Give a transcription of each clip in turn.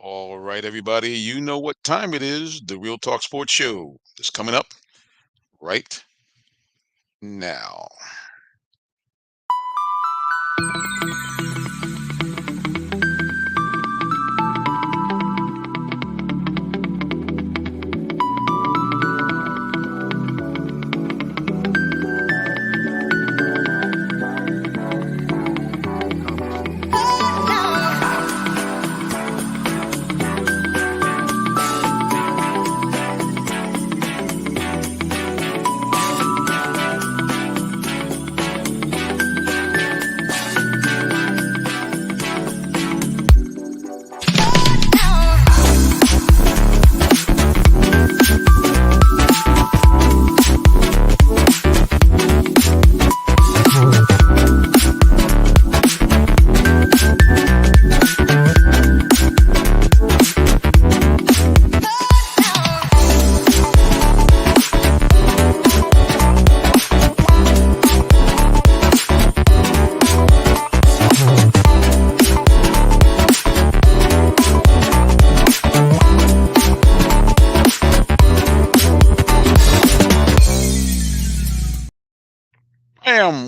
All right, everybody, you know what time it is. The Real Talk Sports Show is coming up right now.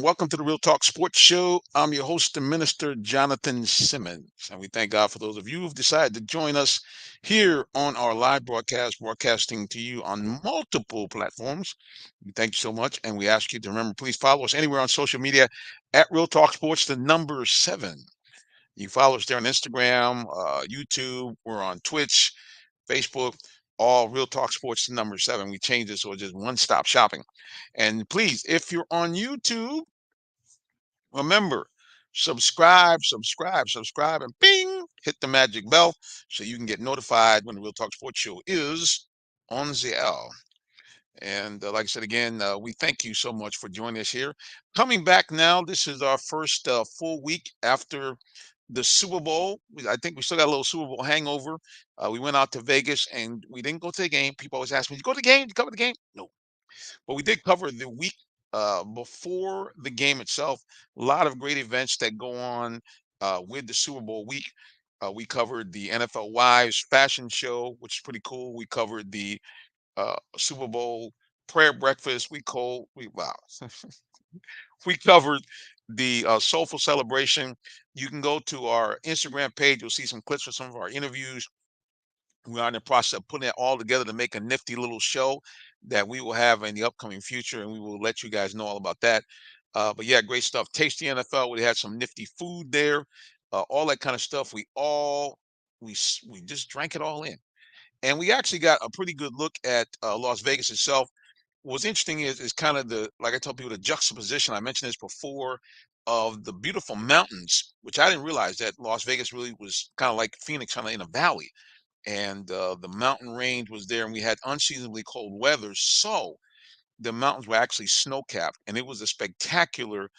Welcome to the Real Talk Sports Show. I'm your host and minister, Jonathan Simmons. And we thank God for those of you who've decided to join us here on our live broadcast, broadcasting to you on multiple platforms. We thank you so much. And we ask you to remember, please follow us anywhere on social media at Real Talk Sports, the number 7. You follow us there on Instagram, YouTube. We're on Twitch, Facebook, all Real Talk Sports, the number 7. We changed it so it's just one-stop shopping. And please, if you're on YouTube, remember, subscribe, and bing, hit the magic bell so you can get notified when the Real Talk Sports Show is on the air. And like I said again, we thank you so much for joining us here. Coming back now, this is our first full week after the Super Bowl. I think we still got a little Super Bowl hangover. We went out to Vegas and we didn't go to the game. People always ask me, "Did you go to the game? Did you cover the game?" No, but we did cover the week before the game itself. A lot of great events that go on with the Super Bowl week. We covered the NFL Wives fashion show, which is pretty cool. We covered the Super Bowl prayer breakfast. Wow, we covered the soulful celebration. You can go to our Instagram page. You'll see some clips of some of our interviews. We are in the process of putting it all together to make a nifty little show that we will have in the upcoming future, and we will let you guys know all about that. But yeah, great stuff. Tasty NFL. We had some nifty food there, all that kind of stuff. We just drank it all in, and we actually got a pretty good look at Las Vegas itself. What's interesting is kind of the, like I tell people, the juxtaposition. I mentioned this before, of the beautiful mountains, which I didn't realize that Las Vegas really was kind of like Phoenix, kind of in a valley, and the mountain range was there, and we had unseasonably cold weather, so the mountains were actually snow capped, and it was a spectacular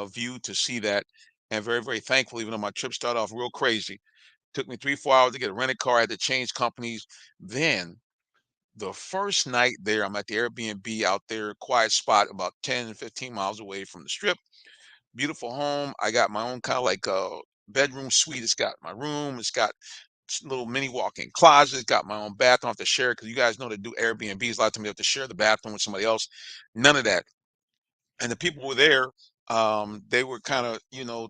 view to see that. And very, very thankful, even though my trip started off real crazy, took me 3 4 hours to get a rented car. I had to change companies. Then the first night there, I'm at the Airbnb out there, quiet spot about 10 15 miles away from the strip. Beautiful home. I got my own kind of like bedroom suite. It's got my room, it's got little mini walk-in closet, got my own bathroom. I have to share, because you guys know that do Airbnbs. A lot of times you have to share the bathroom with somebody else. None of that. And the people were there. They were kind of,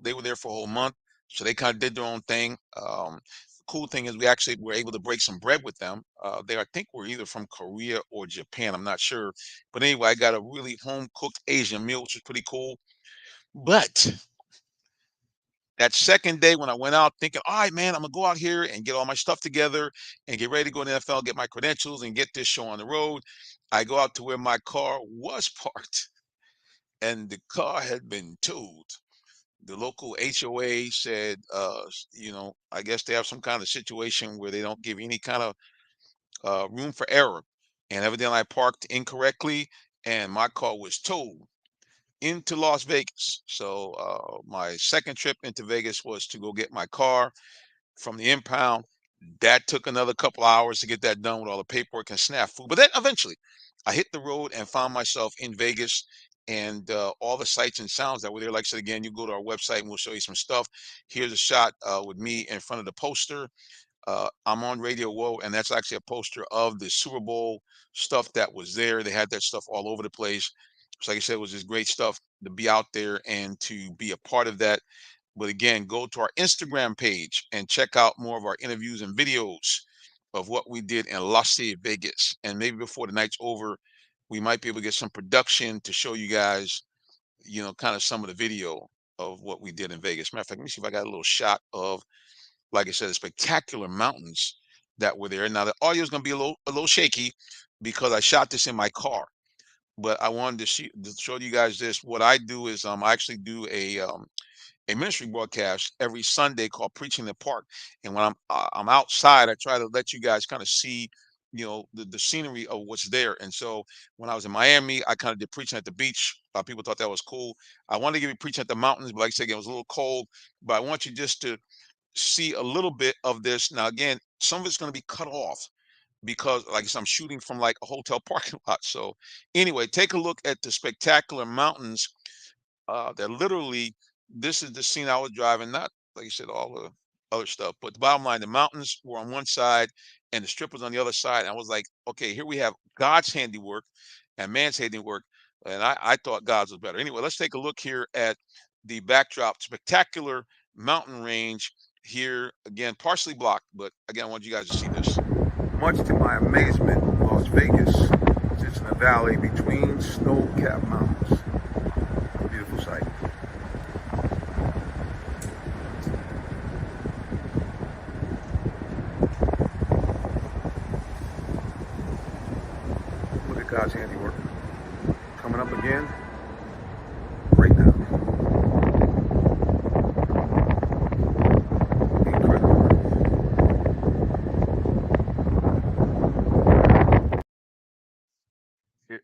they were there for a whole month, so they kind of did their own thing. Cool thing is we actually were able to break some bread with them. They, I think, were either from Korea or Japan. I'm not sure, but anyway, I got a really home cooked Asian meal, which was pretty cool. But that second day when I went out thinking, all right, man, I'm gonna go out here and get all my stuff together and get ready to go to the NFL, get my credentials, and get this show on the road. I go out to where my car was parked, and the car had been towed. The local HOA said, I guess they have some kind of situation where they don't give any kind of room for error. And evidently, I parked incorrectly, and my car was towed into Las Vegas. So my second trip into Vegas was to go get my car from the impound. That took another couple hours to get that done with all the paperwork and snafu. But then eventually I hit the road and found myself in Vegas, and all the sights and sounds that were there. Like I said, again, you go to our website and we'll show you some stuff. Here's a shot with me in front of the poster. I'm on Radio Woe, and that's actually a poster of the Super Bowl stuff that was there. They had that stuff all over the place. So, like I said, it was just great stuff to be out there and to be a part of that. But again, go to our Instagram page and check out more of our interviews and videos of what we did in Las Vegas. And maybe before the night's over, we might be able to get some production to show you guys, kind of some of the video of what we did in Vegas. Matter of fact, let me see if I got a little shot of, like I said, the spectacular mountains that were there. Now the audio is going to be a little shaky because I shot this in my car, but I wanted to show you guys this. What I do is I actually do a ministry broadcast every Sunday called Preaching in the Park. And when I'm outside, I try to let you guys kind of see, the scenery of what's there. And so when I was in Miami, I kind of did preaching at the beach. People thought that was cool. I wanted to give you preaching at the mountains, but like I said, again, it was a little cold. But I want you just to see a little bit of this. Now, again, some of it's going to be cut off because, like I said, I'm shooting from like a hotel parking lot. So anyway, take a look at the spectacular mountains that literally, this is the scene I was driving, not like you said, all the other stuff, but the bottom line, the mountains were on one side and the strip was on the other side. And I was like, okay, here we have God's handiwork and man's handiwork. And I thought God's was better. Anyway, let's take a look here at the backdrop. Spectacular mountain range here. Again, partially blocked, but again, I want you guys to see this. Much to my amazement, Las Vegas sits in a valley between snow-capped mountains. Beautiful sight. Look at God's handiwork. Coming up again. Right now. Incredible.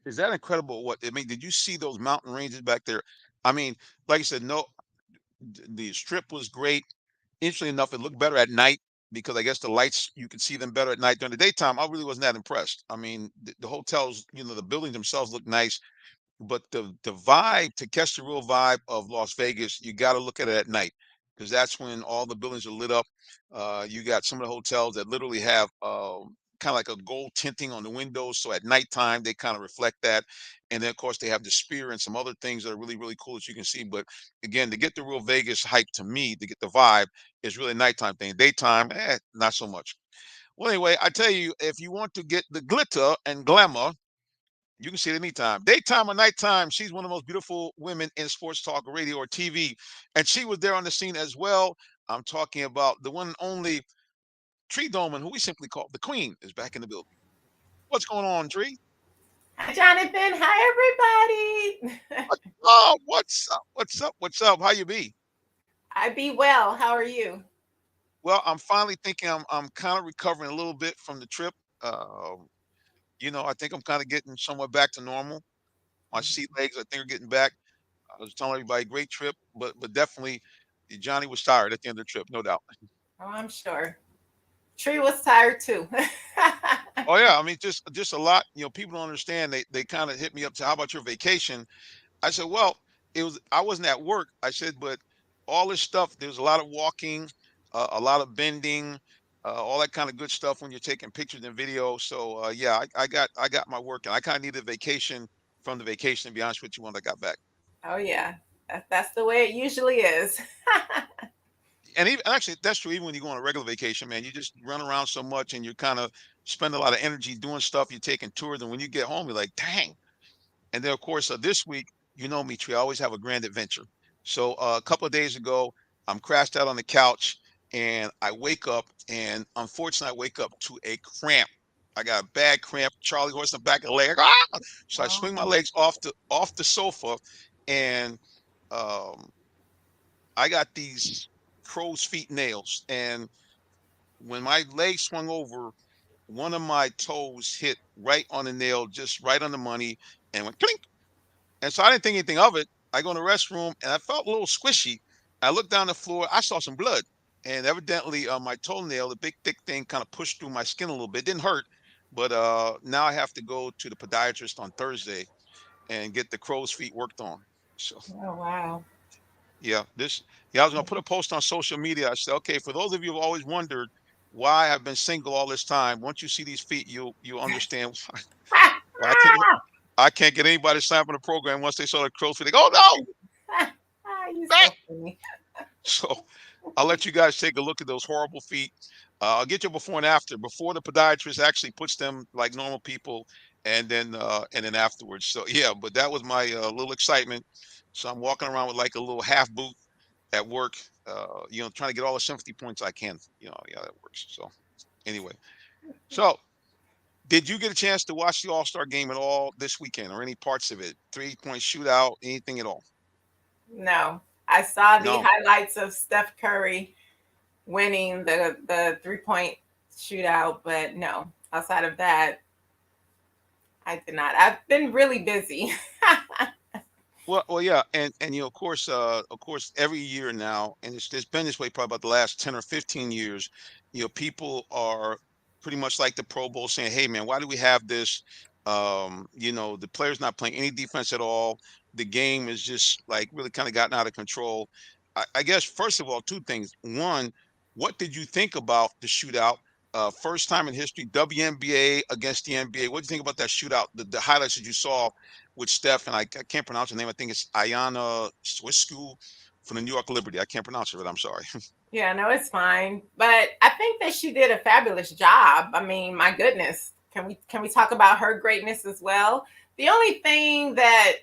Is that incredible? What I mean, did you see those mountain ranges back there? I mean, like I said, no, the strip was great. Interestingly enough, it looked better at night because I guess the lights, you could see them better at night. During the daytime, I really wasn't that impressed. I mean, the hotels, the buildings themselves look nice, but the vibe, to catch the real vibe of Las Vegas, you got to look at it at night because that's when all the buildings are lit up. You got some of the hotels that literally have kind of like a gold tinting on the windows, so at nighttime they kind of reflect that. And then of course they have the spear and some other things that are really really cool that you can see. But again, to get the real Vegas hype, to me, to get the vibe, is really a nighttime thing. Daytime, not so much. Well, anyway, I tell you, if you want to get the glitter and glamour, you can see it anytime, daytime or nighttime. She's one of the most beautiful women in sports talk, radio, or TV, and she was there on the scene as well. I'm talking about the one and only Tree Doman, who we simply call the Queen, is back in the building. What's going on, Tree? Hi, Jonathan. Hi, everybody. Oh, what's up? What's up? What's up? How you be? I be well. How are you? Well, I'm finally thinking I'm kind of recovering a little bit from the trip. Uh, I think I'm kind of getting somewhat back to normal. My sea legs, I think, are getting back. I was telling everybody, great trip, but definitely Johnny was tired at the end of the trip, no doubt. Oh, I'm sure. Tree was tired too. Oh yeah, I mean, just a lot. People don't understand. They kind of hit me up to, how about your vacation? I said, well, I wasn't at work. I said, but all this stuff, there's a lot of walking, a lot of bending, all that kind of good stuff when you're taking pictures and video. So yeah, I got my work, and I kind of needed a vacation from the vacation, to be honest with you, when I got back. Oh yeah, that's the way it usually is. And even actually, that's true. Even when you go on a regular vacation, man, you just run around so much, and you kind of spend a lot of energy doing stuff. You're taking tours, and when you get home, you're like, dang. And then, of course, this week, me, Tree, I always have a grand adventure. So a couple of days ago, I'm crashed out on the couch, and I wake up, and unfortunately, I wake up to a cramp. I got a bad cramp, Charlie horse in the back of the leg. Ah! So I swing my Oh, legs off the sofa, and um, I got these crow's feet nails. And when my leg swung over, one of my toes hit right on the nail, just right on the money, and went clink. And so I didn't think anything of it. I go in the restroom and I felt a little squishy. I looked down the floor. I saw some blood. And evidently, my toenail, the big thick thing, kind of pushed through my skin a little bit. It didn't hurt, but now I have to go to the podiatrist on Thursday and get the crow's feet worked on. So oh wow. yeah, I was gonna put a post on social media. I said, okay, for those of you who've always wondered why I've been single all this time. Once you see these feet, you'll understand why I can't get anybody to sign up in the program once they saw the crow's feet. They go, "Oh no, You back!" so funny. So I'll let you guys take a look at those horrible feet. I'll get you before and after. Before the podiatrist actually puts them like normal people, and then afterwards. So yeah, but that was my little excitement. So I'm walking around with like a little half boot at work. Trying to get all the sympathy points I can. Yeah, that works. So anyway, so did you get a chance to watch the All Star game at all this weekend, or any parts of it? 3-point shootout, anything at all? No, I saw the No. highlights of Steph Curry winning the 3-point shootout, but no, outside of that, I did not. I've been really busy. Well, yeah, and of course, every year now, and it's been this way probably about the last 10 or 15 years. People are pretty much like the Pro Bowl saying, "Hey, man, why do we have this? The players not playing any defense at all. The game is just like really kind of gotten out of control." I guess first of all, two things. One, what did you think about the shootout? First time in history, WNBA against the NBA. What do you think about that shootout? The highlights that you saw with Steph, and I can't pronounce her name. I think it's Ayana Swisku from the New York Liberty. I can't pronounce it, but I'm sorry. Yeah, no, it's fine. But I think that she did a fabulous job. I mean, my goodness. Can we talk about her greatness as well? The only thing that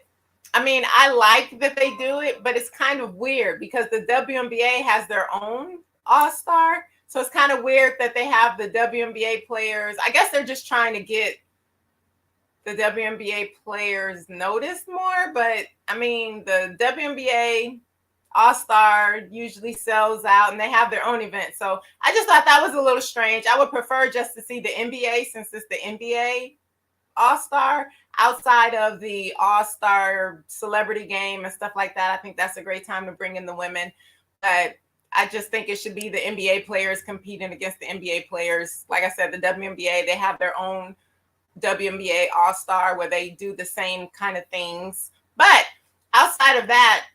I mean, I like that they do it, but it's kind of weird because the WNBA has their own All-Star. So it's kind of weird that they have the WNBA players. I guess they're just trying to get the WNBA players noticed more, but I mean, the WNBA All Star usually sells out and they have their own event. So I just thought that was a little strange. I would prefer just to see the NBA since it's the NBA All Star outside of the All Star celebrity game and stuff like that. I think that's a great time to bring in the women. But I just think it should be the NBA players competing against the NBA players. Like I said, the WNBA, they have their own WNBA All Star where they do the same kind of things. But outside of that,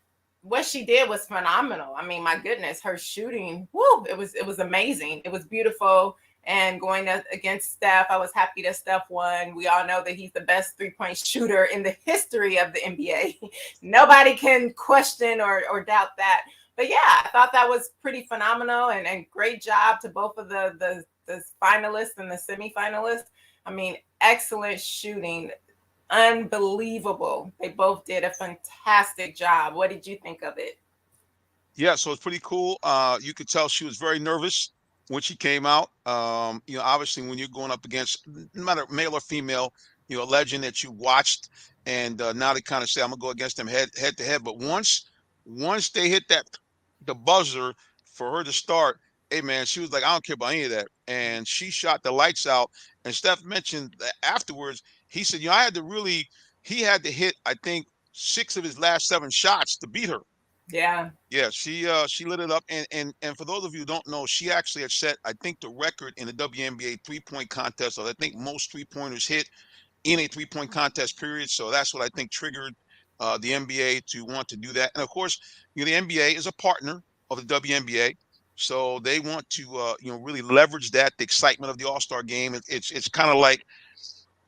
what she did was phenomenal. I mean, my goodness, her shooting, whoo, it was amazing. It was beautiful. And going against Steph, I was happy that Steph won. We all know that he's the best 3-point shooter in the history of the NBA. Nobody can question or doubt that. But yeah, I thought that was pretty phenomenal and great job to both of the finalists and the semifinalists. I mean, excellent shooting, unbelievable. They both did a fantastic job. What did you think of it? Yeah, so it's pretty cool. You could tell she was very nervous when she came out. Obviously, when you're going up against no matter male or female, a legend that you watched, and now they kind of say, "I'm gonna go against them head to head." But once they hit the buzzer for her to start, hey man, she was like, "I don't care about any of that," and she shot the lights out. And Steph mentioned that afterwards, he said, "I had to really, he had to hit, I think, 6 of his last 7 shots to beat her." Yeah. Yeah, she lit it up, and for those of you who don't know, she actually had set, I think, the record in the WNBA 3-point contest. So I think most 3-pointers hit in a 3-point contest period. So that's what I think triggered the NBA to want to do that. And of course, the NBA is a partner of the WNBA, so they want to really leverage that, the excitement of the All Star game. It's kind of like,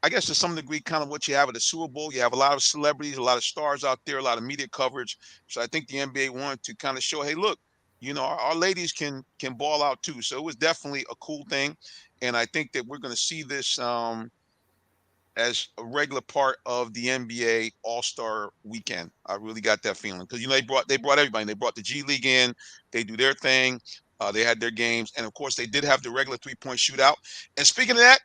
I guess, to some degree, kind of what you have at the Super Bowl. You have a lot of celebrities, a lot of stars out there, a lot of media coverage. So I think the NBA wanted to kind of show, hey, look, our ladies can ball out too. So it was definitely a cool thing, and I think that we're going to see this as a regular part of the NBA All Star Weekend. I really got that feeling because they brought everybody. They brought the G League in. They do their thing. They had their games, and of course, they did have the regular 3-point shootout. And speaking of that,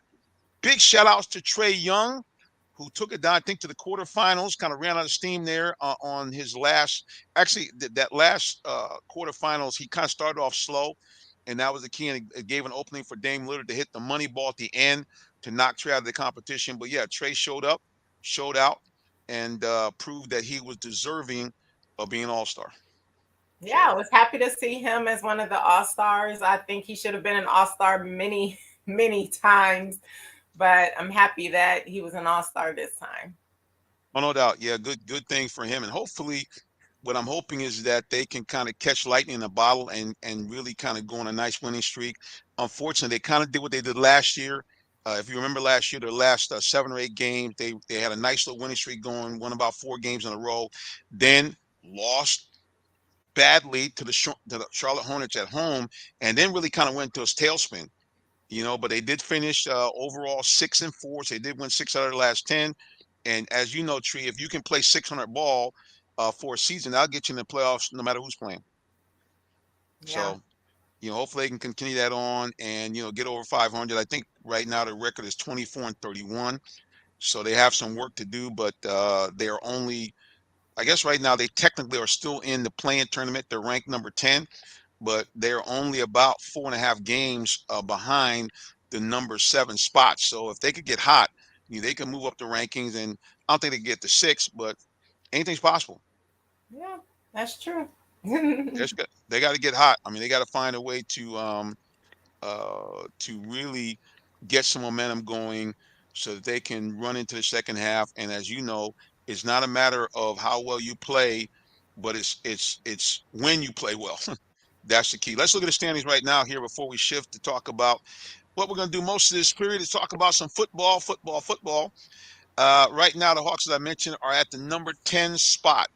big shout outs to Trae Young, who took it down, I think, to the quarterfinals, kind of ran out of steam there on his last. Actually, that last quarterfinals, he kind of started off slow, and that was the key. And it gave an opening for Dame Lillard to hit the money ball at the end to knock Trae out of the competition. But yeah, Trae showed up, showed out, and proved that he was deserving of being an All Star. Yeah, I So was happy to see him as one of the All Stars. I think he should have been an All Star many, many times, but I'm happy that he was an All Star this time. oh, no doubt, yeah, good thing for him, and hopefully what I'm hoping is that they can kind of catch lightning in a bottle and really kind of go on a nice winning streak. Unfortunately, they kind of did what they did last year. If you remember last year, their last 7 or 8 games, they had a nice little winning streak going, won about 4 games in a row, then lost badly to the Charlotte Hornets at home, and then really kind of went to a tailspin. But they did finish overall 6-4. So they did win 6 out of the last 10. And as you know, Tree, if you can play 600 ball for a season, that'll get you in the playoffs no matter who's playing. Yeah. So, hopefully they can continue that on and, get over 500. I think right now the record is 24-31. So they have some work to do, but they are only, I guess right now they technically are still in the play-in tournament. They're ranked number 10, but they're only about 4.5 games behind the number 7 spot. So if they could get hot, they can move up the rankings, and I don't think they can get to 6, but anything's possible. Yeah, that's true. They got to get hot. I mean, they got to find a way to really get some momentum going so that they can run into the second half. And as you know, it's not a matter of how well you play, but it's when you play well. That's the key. Let's look at the standings right now here before we shift to talk about what we're going to do most of this period is talk about some football, football, football. Right now, the Hawks, as I mentioned, are at the number 10 spot.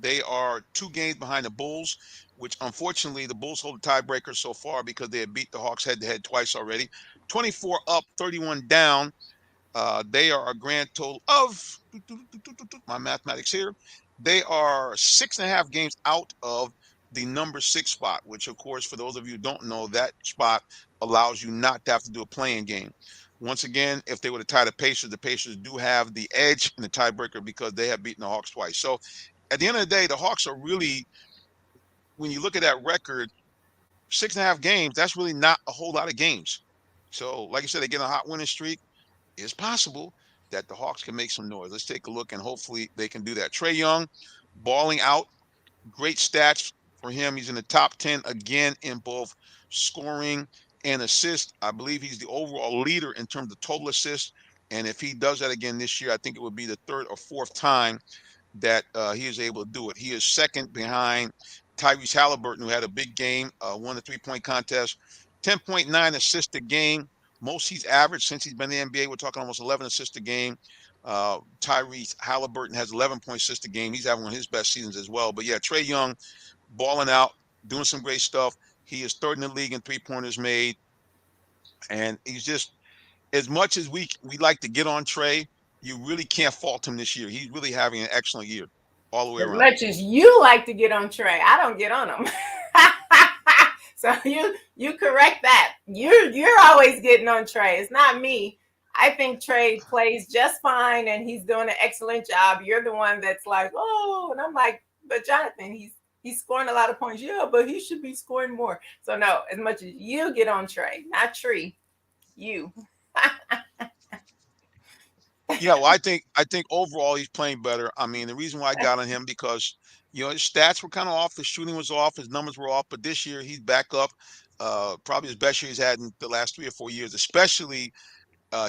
They are 2 games behind the Bulls, which unfortunately the Bulls hold the tiebreaker so far because they have beat the Hawks head to head twice already. 24 up, 31 down. They are a grand total of my mathematics here. They are 6.5 games out of the number 6 spot, which, of course, for those of you who don't know, that spot allows you not to have to do a playing game. Once again, if they were to tie the Pacers do have the edge in the tiebreaker because they have beaten the Hawks twice. So at the end of the day, the Hawks are really, when you look at that record, 6.5 games, that's really not a whole lot of games. So, like I said, they get a hot winning streak. It's possible that the Hawks can make some noise. Let's take a look, and hopefully they can do that. Trae Young, balling out, great stats for him. He's in the top 10 again in both scoring and assist. I believe he's the overall leader in terms of total assists. And if he does that again this year, I think it would be the third or fourth time that he is able to do it. He is second behind Tyrese Halliburton, who had a big game, won the 3-point contest, 10.9 assists a game. Most he's averaged since he's been in the NBA. We're talking almost 11 assists a game. Tyrese Halliburton has 11 assists a game. He's having one of his best seasons as well. But yeah, Trae Young balling out, doing some great stuff. He is third in the league in 3-pointers made. And he's just, as much as we like to get on Trae, you really can't fault him this year. He's really having an excellent year all the way As around. much as you like to get on Trey, I don't get on him. So you correct that. You're always getting on Trey. It's not me. I think Trey plays just fine and he's doing an excellent job. You're the one that's like, oh, and I'm like, but Jonathan, he's scoring a lot of points. Yeah, but he should be scoring more. So no, as much as you get on Trey, not Tree, you. Yeah, well, I think overall he's playing better. I mean, the reason why I got on him because his stats were kind of off, his shooting was off, his numbers were off, but this year he's back up. Probably his best year he's had in the last 3 or 4 years, especially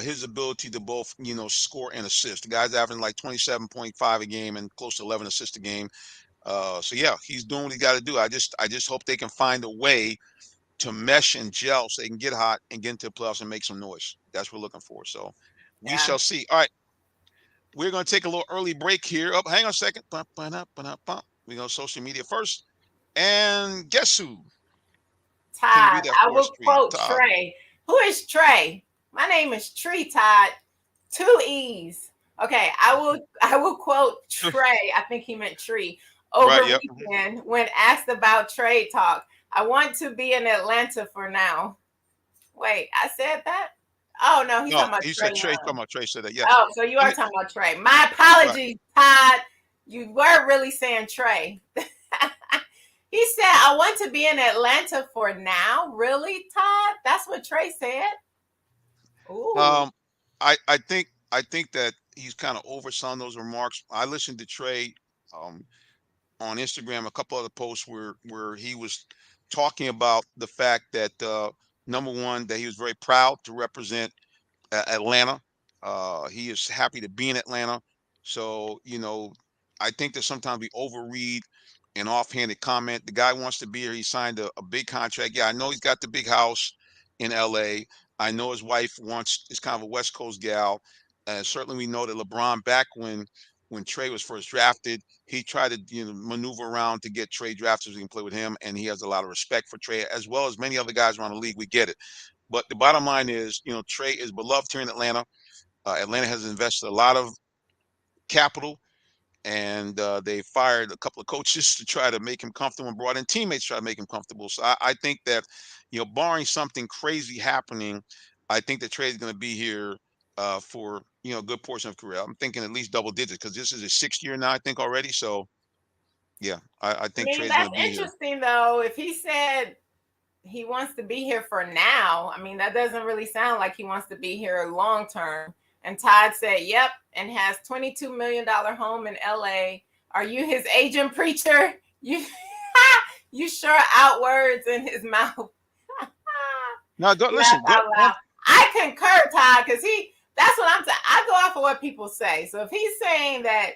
his ability to both score and assist. The guy's averaging like 27.5 a game and close to 11 assists a game. So yeah, he's doing what he got to do. I just hope they can find a way to mesh and gel so they can get hot and get into the playoffs and make some noise. That's what we're looking for. So we Yeah. shall see. All right, we're going to take a little early break here. Oh, hang on a second. We go social media first. And guess who can Todd. read that I for us, will Tree? quote Todd. Trey. Who is Trey? My name is Tree Todd. 2 E's. Okay, I will quote Trey. I think he meant tree Right. over Yep. weekend when asked about trade talk. I want to be in Atlanta for now. Wait, I said that? Oh no, he's No, talking about he Trey said Trey. Young. Talking about Trey said that. Yes. Oh, so you Let are me. talking about Trey. My Right. apologies, Todd. You were really saying Trey. He said, I want to be in Atlanta for now. Really, Todd? That's what Trey said? Ooh, Um, I think that he's kind of overselling those remarks. I listened to Trey um on Instagram, a couple other posts where he was talking about the fact that number one, that he was very proud to represent Atlanta. He is happy to be in Atlanta. So I think that sometimes we overread an offhanded comment. The guy wants to be here. He signed a big contract. Yeah, I know he's got the big house in LA. I know his wife wants is kind of a West Coast gal. Certainly, we know that LeBron, back when Trey was first drafted, he tried to maneuver around to get Trey drafted so he can play with him, and he has a lot of respect for Trey as well as many other guys around the league. We get it, but the bottom line is, Trey is beloved here in Atlanta. Atlanta has invested a lot of capital, and they fired a couple of coaches to try to make him comfortable and brought in teammates to try to make him comfortable. So I think that, barring something crazy happening, I think that Trey is going to be here for a good portion of career. I'm thinking at least double digits because this is his 6th year now, I think already. So yeah, I I think mean, Trey's going that's to be here. interesting though. If he said he wants to be here for now, I mean, that doesn't really sound like he wants to be here long term. And Todd said, yep, and has $22 million home in LA. Are you his agent, preacher? You you sure out words in his mouth. Now go Laugh listen. Go. out loud. I concur, Todd, because that's what I'm saying. I go off of what people say. So if he's saying that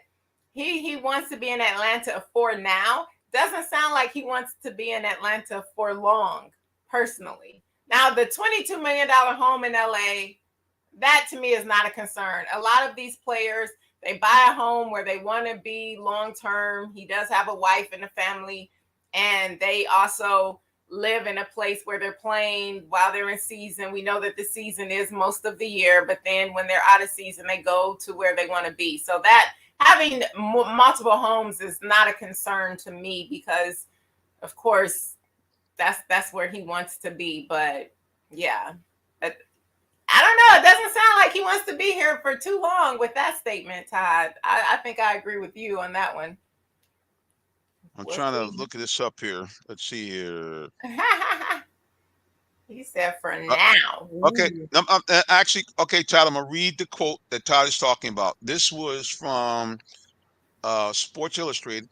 he wants to be in Atlanta for now, doesn't sound like he wants to be in Atlanta for long, personally. Now, the $22 million home in LA, that to me is not a concern. A lot of these players, they buy a home where they want to be long term. He does have a wife and a family, and they also live in a place where they're playing while they're in season. We know that the season is most of the year, but then when they're out of season, they go to where they want to be. So that having multiple homes is not a concern to me because, of course, that's where he wants to be. But yeah, I don't know. It doesn't sound like he wants to be here for too long with that statement, Todd. I think I agree with you on that one. I'm We'll trying to see. look at this up here. Let's see here. He said for Uh, now. okay, Ooh. actually, okay, Todd, I'm gonna read the quote that Todd is talking about. This was from Sports Illustrated.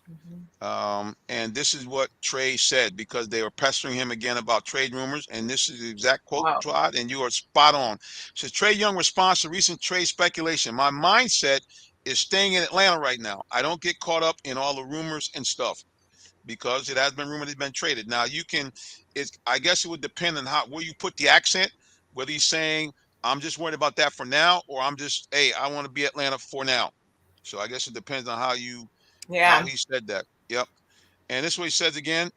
Mhm. And this is what Trey said because they were pestering him again about trade rumors. And this is the exact quote, Wow. Todd, and you are spot on. It says Trey Young responds to recent trade speculation. My mindset is staying in Atlanta right now. I don't get caught up in all the rumors and stuff because it has been rumored he's been traded. Now you can, I guess it would depend on where you put the accent, whether he's saying I'm just worried about that for now, or I'm just, hey, I want to be Atlanta for now. So I guess it depends on how Yeah. he said that. Yep. And this is what he says again.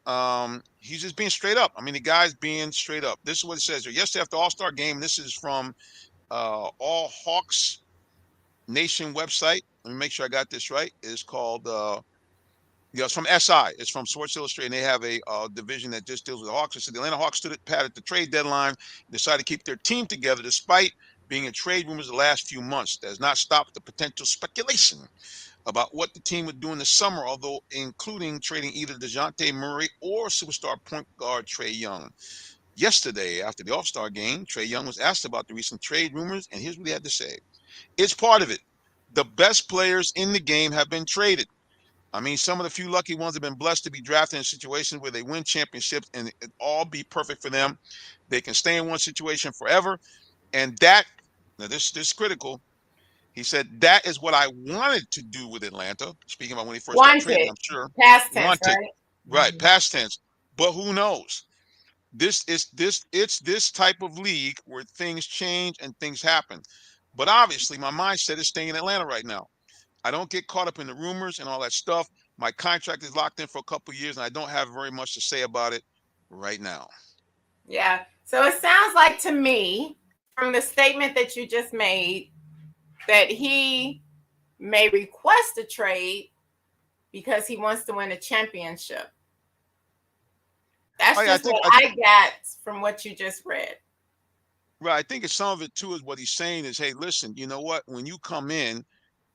He's just being straight up. I mean, the guy's being straight up. This is what it says here. Yesterday after All-Star game, this is from All Hawks Nation website. Let me make sure I got this right. It's called yeah, it's from SI. It's from Sports Illustrated. And they have a division that just deals with the Hawks. It said the Atlanta Hawks stood at pat at the trade deadline and decided to keep their team together despite being in trade rumors the last few months. That has not stopped the potential speculation about what the team would do in the summer, although including trading either DeJounte Murray or superstar point guard Trey Young. Yesterday, after the All-Star game, Trey Young was asked about the recent trade rumors, and here's what he had to say. It's part of it. The best players in the game have been traded. I mean, some of the few lucky ones have been blessed to be drafted in situations where they win championships and it all be perfect for them. They can stay in one situation forever. And that, now this is critical. He said, that is what I wanted to do with Atlanta. Speaking about when he first got traded, Wanted. I'm sure. Past tense, Wanted. right? Right, Mhm. past tense. But who knows? It's this type of league where things change and things happen. But obviously, my mindset is staying in Atlanta right now. I don't get caught up in the rumors and all that stuff. My contract is locked in for a couple of years, and I don't have very much to say about it right now. Yeah. So it sounds like to me, from the statement that you just made, that he may request a trade because he wants to win a championship. Oh That's yeah, just what I think I got from what you just read. right. I think it's some of it too is what he's saying is, hey, listen, you know what? When you come in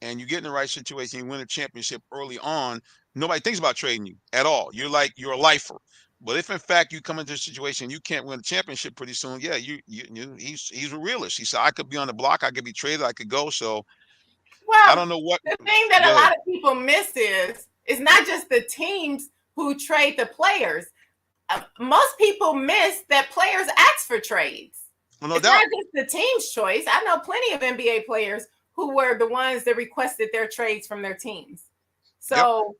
and you get in the right situation, you win a championship early on, nobody thinks about trading you at all. You're a lifer. But if in fact you come into a situation you can't win a championship pretty soon, yeah, he's a realist. He said I could be on the block, I could be traded, I could go. So I Well, don't know what. the thing that Go a ahead. lot of people miss is it's not just the teams who trade the players. Most people miss that players ask for trades. Well, no It's not doubt. just the team's choice. I know plenty of NBA players who were the ones that requested their trades from their teams. Yep. So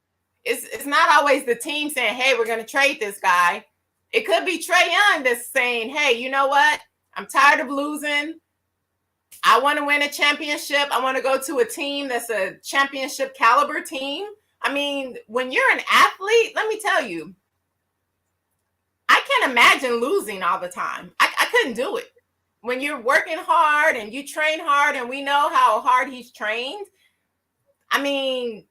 it's not always the team saying, "Hey, we're going to trade this guy." It could be Trae Young that's saying, "Hey, you know what? I'm tired of losing. I want to win a championship. I want to go to a team that's a championship caliber team." I mean, when you're an athlete, let me tell you, I can't imagine losing all the time. I couldn't do it. When you're working hard and you train hard, and we know how hard he's trained, I mean,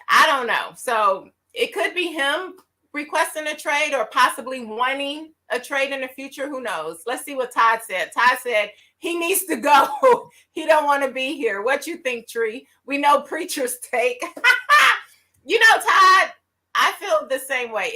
I don't know. So it could be him requesting a trade or possibly wanting a trade in the future. Who knows? Let's see what Todd said. Todd said he needs to go. He don't want to be here. What you think, Tree? We know preachers take. You know, Todd, I feel the same way.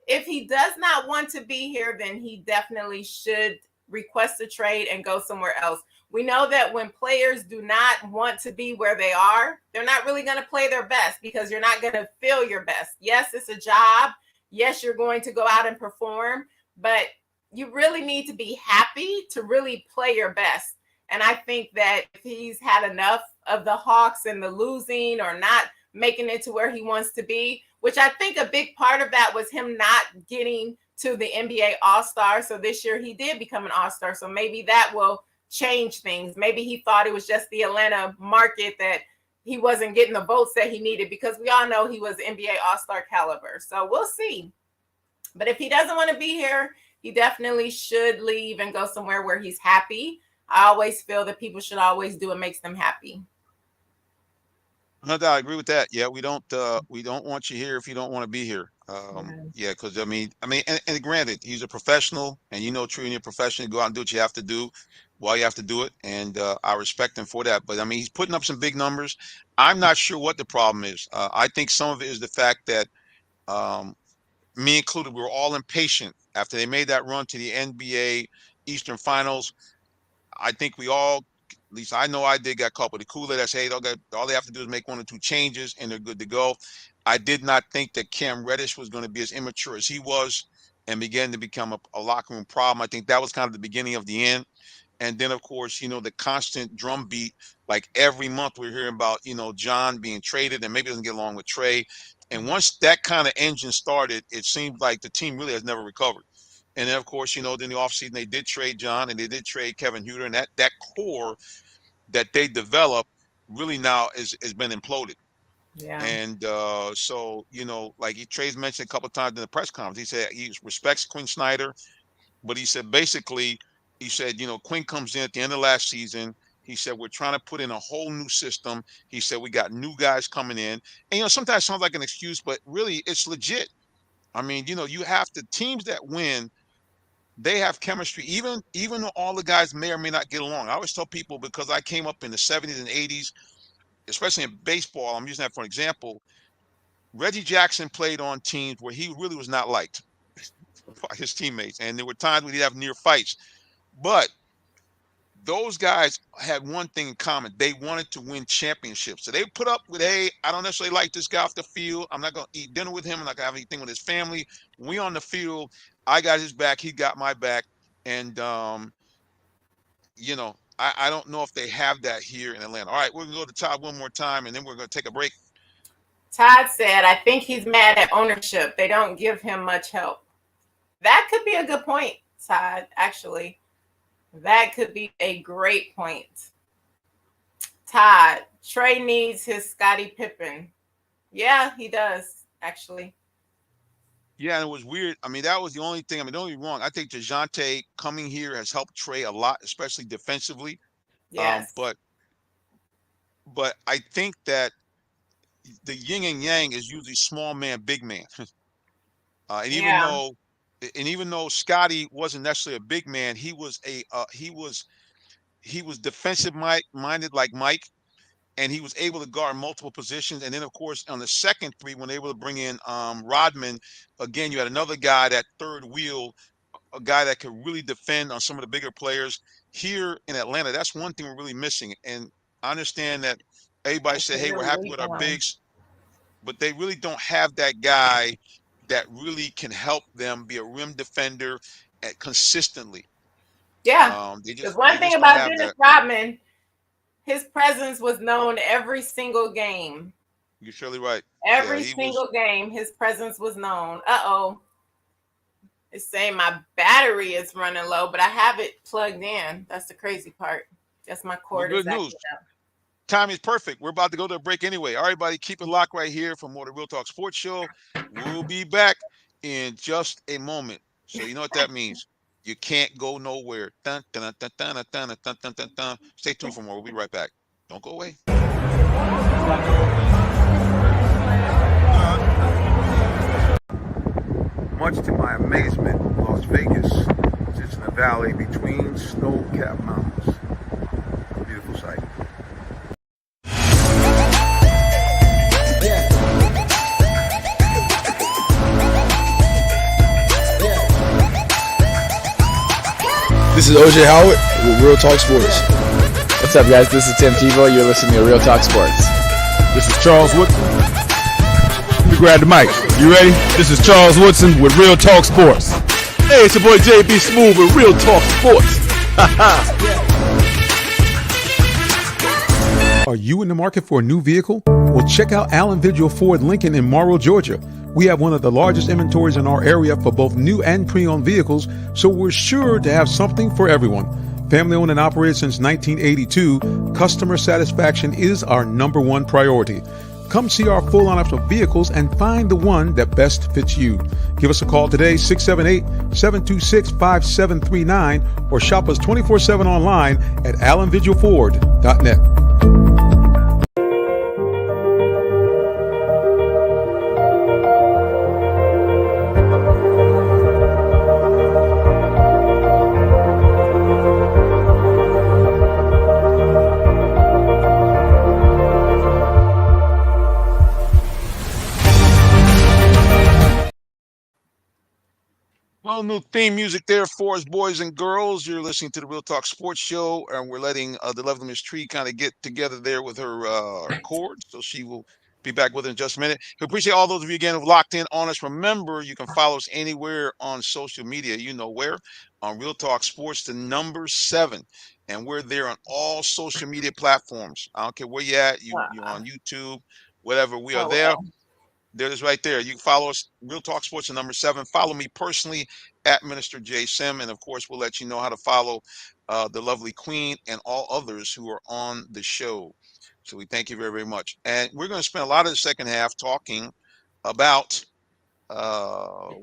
If he does not want to be here, then he definitely should request a trade and go somewhere else. We know that when players do not want to be where they are, they're not really going to play their best because you're not going to feel your best. Yes, it's a job. Yes, you're going to go out and perform, but you really need to be happy to really play your best. And I think that if he's had enough of the Hawks and the losing or not making it to where he wants to be, which I think a big part of that was him not getting to the NBA All-Star. So this year he did become an All-Star. So maybe that will change things. Maybe he thought it was just the Atlanta market that he wasn't getting the votes that he needed, because we all know he was NBA All-Star caliber. So we'll see. But if he doesn't want to be here, he definitely should leave and go somewhere where he's happy. I always feel that people should always do what makes them happy. No doubt, I agree with that. Yeah, we don't want you here if you don't want to be here. Yeah. Yeah, because and granted, he's a professional, and treating your profession, go out and do what you have to do while you have to do it, and I respect him for that. But I mean, he's putting up some big numbers. I'm not sure what the problem is. I think some of it is the fact that, um, me included, we were all impatient after they made that run to the NBA Eastern Finals. I think we all, at least I know I did, got caught with the Kool-Aid. I say, all they have to do is make one or two changes and they're good to go. I did not think that Cam Reddish was going to be as immature as he was and began to become a locker room problem. I think that was kind of the beginning of the end. And then, of course, the constant drumbeat, like every month we're hearing about, John being traded and maybe doesn't get along with Trey. And once that kind of engine started, it seemed like the team really has never recovered. And then, of course, then the offseason, they did trade John and they did trade Kevin Huter. And that core that they developed really now has been imploded. Yeah. And so, like Trey's mentioned a couple of times in the press conference, he said he respects Quinn Snyder, but he said basically, Quinn comes in at the end of last season. He said, we're trying to put in a whole new system. He said, we got new guys coming in. And, sometimes it sounds like an excuse, but really it's legit. I mean, you have the teams that win, they have chemistry, even though all the guys may or may not get along. I always tell people, because I came up in the 70s and 80s, especially in baseball, I'm using that for an example. Reggie Jackson played on teams where he really was not liked by his teammates. And there were times when he'd have near fights. But those guys had one thing in common. They wanted to win championships. So they put up with, hey, I don't necessarily like this guy off the field. I'm not going to eat dinner with him. I'm not going to have anything with his family. When we on the field, I got his back. He got my back. And, I don't know if they have that here in Atlanta. All right, we're going to go to Todd one more time, and then we're going to take a break. Todd said, I think he's mad at ownership. They don't give him much help. That could be a good point, Todd, actually. That could be a great point. Todd, Trey needs his Scottie Pippen. Yeah, he does, actually. Yeah, and it was weird. I mean, that was the only thing. I mean, don't get me wrong. I think DeJounte coming here has helped Trey a lot, especially defensively. Um, Yes. but but I think that the yin and yang is usually small man, big man. And even Yeah. though Scotty wasn't necessarily a big man, he was defensive minded like Mike, and he was able to guard multiple positions. And then, of course, on the second three, when they were able to bring in Rodman, again, you had another guy, that third wheel, a guy that could really defend on some of the bigger players. Here in Atlanta, that's one thing we're really missing. And I understand that everybody That said, you're hey, we're really happy with waiting our on. bigs, but they really don't have that guy that really can help them be a rim defender consistently. Yeah. They Because just they one thing just don't about have Dennis that. Rodman, his presence was known every single game. You're surely right. Yeah, Every he was. single game, his presence was known. Uh-oh. It's saying my battery is running low, but I have it plugged in. That's the crazy part. Just my Well, cord is good news. acting up. Time is perfect. We're about to go to a break anyway. All right, buddy, keep it locked right here for more of the Real Talk Sports Show. We'll be back in just a moment. So you know what that means. You can't go nowhere. Dun, dun, dun, dun, dun, dun, dun, dun, dun, dun. Stay tuned for more. We'll be right back. Don't go away. Much to my amazement, Las Vegas sits in a valley between snow-capped mountains. Beautiful sight. This is OJ Howard with Real Talk Sports. What's up, guys? This is Tim Tebow. You're listening to Real Talk Sports. This is Charles Woodson. Let me grab the mic. You ready? This is Charles Woodson with Real Talk Sports. Hey, it's your boy JB Smooth with Real Talk Sports. Are you in the market for a new vehicle? Well, check out Allen Vigil Ford Lincoln in Morrow, Georgia. We have one of the largest inventories in our area for both new and pre-owned vehicles, so we're sure to have something for everyone. Family owned and operated since 1982, customer satisfaction is our number one priority. Come see our full lineup of vehicles and find the one that best fits you. Give us a call today, 678-726-5739, or shop us 24/7 online at allenvigilford.net. Well, new theme music there for us, boys and girls. You're listening to the Real Talk Sports Show, and we're letting the lovely Miss Tree kind of get together there with her chords. So she will be back with us in just a minute. We appreciate all those of you again who've locked in on us. Remember, you can follow us anywhere on social media. You know where on Real Talk Sports, the number 7, and we're there on all social media platforms. I don't care where you're at. You're on YouTube, whatever. We are Oh there. well. There it is right there. You can follow us, Real Talk Sports, the number 7. Follow me personally at Minister J Sim. And of course, we'll let you know how to follow the lovely Queen and all others who are on the show. So we thank you very, very much. And we're going to spend a lot of the second half talking about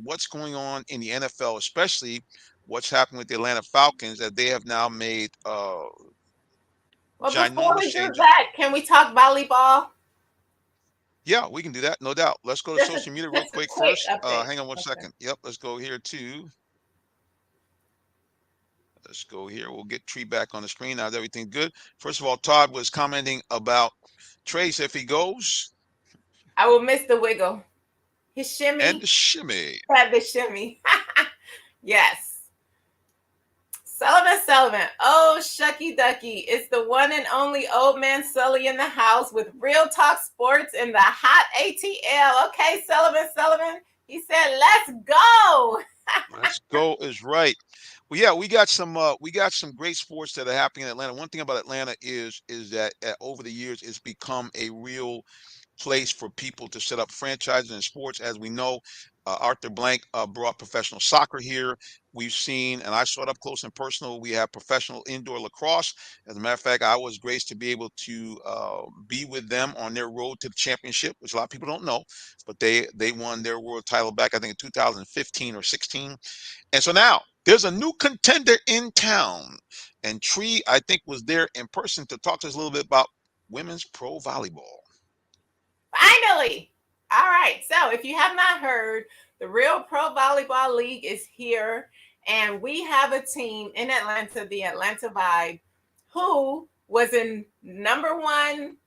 what's going on in the NFL, especially what's happening with the Atlanta Falcons, as they have now made Well, before ginormous we do changes. that, can we talk volleyball? Yeah, we can do that, no doubt. Let's go to Just a social media real just a quick quick first. update. Hang on one Okay. second. Yep, let's go here to. Let's go here. We'll get Tree back on the screen. Now everything's good. First of all, Todd was commenting about Trace if he goes I will miss the wiggle. His and shimmy. the shimmy. Had the shimmy. Yes. Sullivan. Oh, shucky ducky. It's the one and only old man Sully in the house with Real Talk Sports in the hot ATL. Okay, Sullivan. He said, let's go. Let's go is right. Well, yeah, we got some great sports that are happening in Atlanta. One thing about Atlanta is that over the years it's become a real place for people to set up franchises in sports. As we know, Arthur Blank brought professional soccer here. We've seen, and I saw it up close and personal. We have professional indoor lacrosse. As a matter of fact, I was graced to be able to be with them on their road to the championship, which a lot of people don't know, but they won their world title back, I think, in 2015 or 16. And so now there's a new contender in town, and Tree, I think, was there in person to talk to us a little bit about women's pro volleyball. Finally. All right. So if you have not heard, the Real Pro Volleyball League is here. And we have a team in Atlanta, the Atlanta Vibe, who was in the number one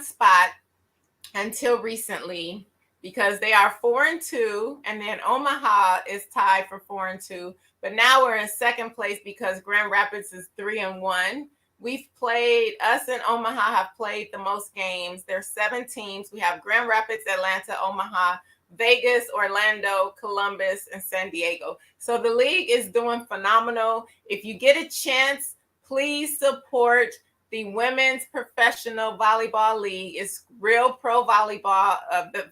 spot until recently because they are 4-2, and then Omaha is tied for 4-2. But now we're in second place because Grand Rapids is 3-1. Us and Omaha have played the most games. There's 7 teams. We have Grand Rapids, Atlanta, Omaha, Vegas, Orlando, Columbus, and San Diego. So the league is doing phenomenal. If you get a chance, please support the Women's Professional Volleyball League. Is Real Pro Volleyball of the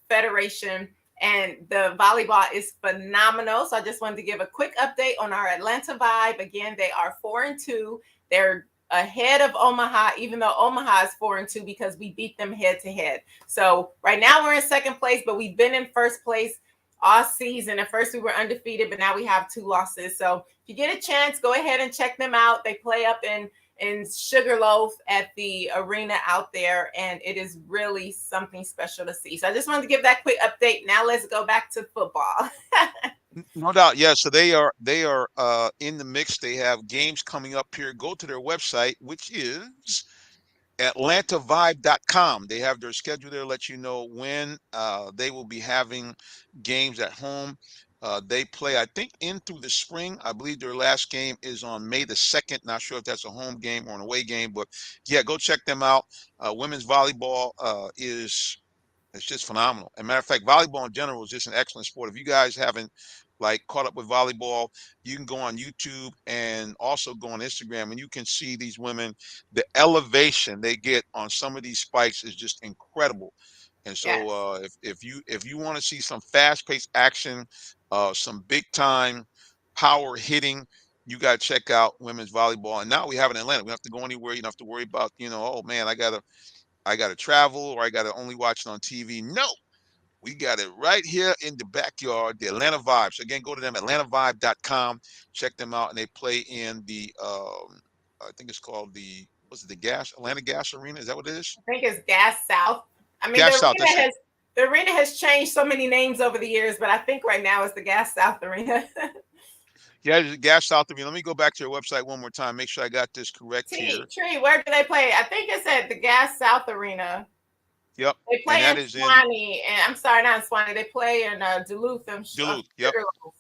Federation, and the volleyball is phenomenal. So I just wanted to give a quick update on our Atlanta Vibe. Again, they are 4-2. They're ahead of Omaha, even though Omaha is 4-2 because we beat them head to head. So right now we're in second place, but we've been in first place all season. At first we were undefeated, but now we have 2 losses. So if you get a chance, go ahead and check them out. They play up in Sugarloaf at the arena out there, and it is really something special to see. So I just wanted to give that quick update. Now let's go back to football. No doubt. Yeah. So they are in the mix. They have games coming up here. Go to their website, which is atlantavibe.com. They have their schedule there, let you know when they will be having games at home. They play, I think, in through the spring. I believe their last game is on May the 2nd. Not sure if that's a home game or an away game, but yeah, go check them out. Women's volleyball is it's just phenomenal. As a matter of fact, volleyball in general is just an excellent sport. If you guys haven't like caught up with volleyball, you can go on YouTube and also go on Instagram, and you can see these women. The elevation they get on some of these spikes is just incredible. And so, Yes. if you want to see some fast-paced action, some big-time power hitting, you got to check out women's volleyball. And now we have it in Atlanta. We don't have to go anywhere. You don't have to worry about, oh man, I gotta travel, or I gotta only watch it on TV. No, we got it right here in the backyard, the Atlanta Vibe. So again, go to them, atlantavibe.com, check them out, and they play in the I think it's called the Atlanta Gas Arena? Is that what it is? I think it's Gas South. I mean, Gas South, that's it. the arena has changed so many names over the years, but I think right now it's the Gas South Arena. Yeah, it's Gas South Arena. Let me go back to your website one more time, make sure I got this correct here. Tree, where do they play? I think it's at the Gas South Arena. Yep, They and play that in is in Swanee, and I'm sorry, not in Swanee. They play in Duluth and Duluth. Yep. Sugarloaf.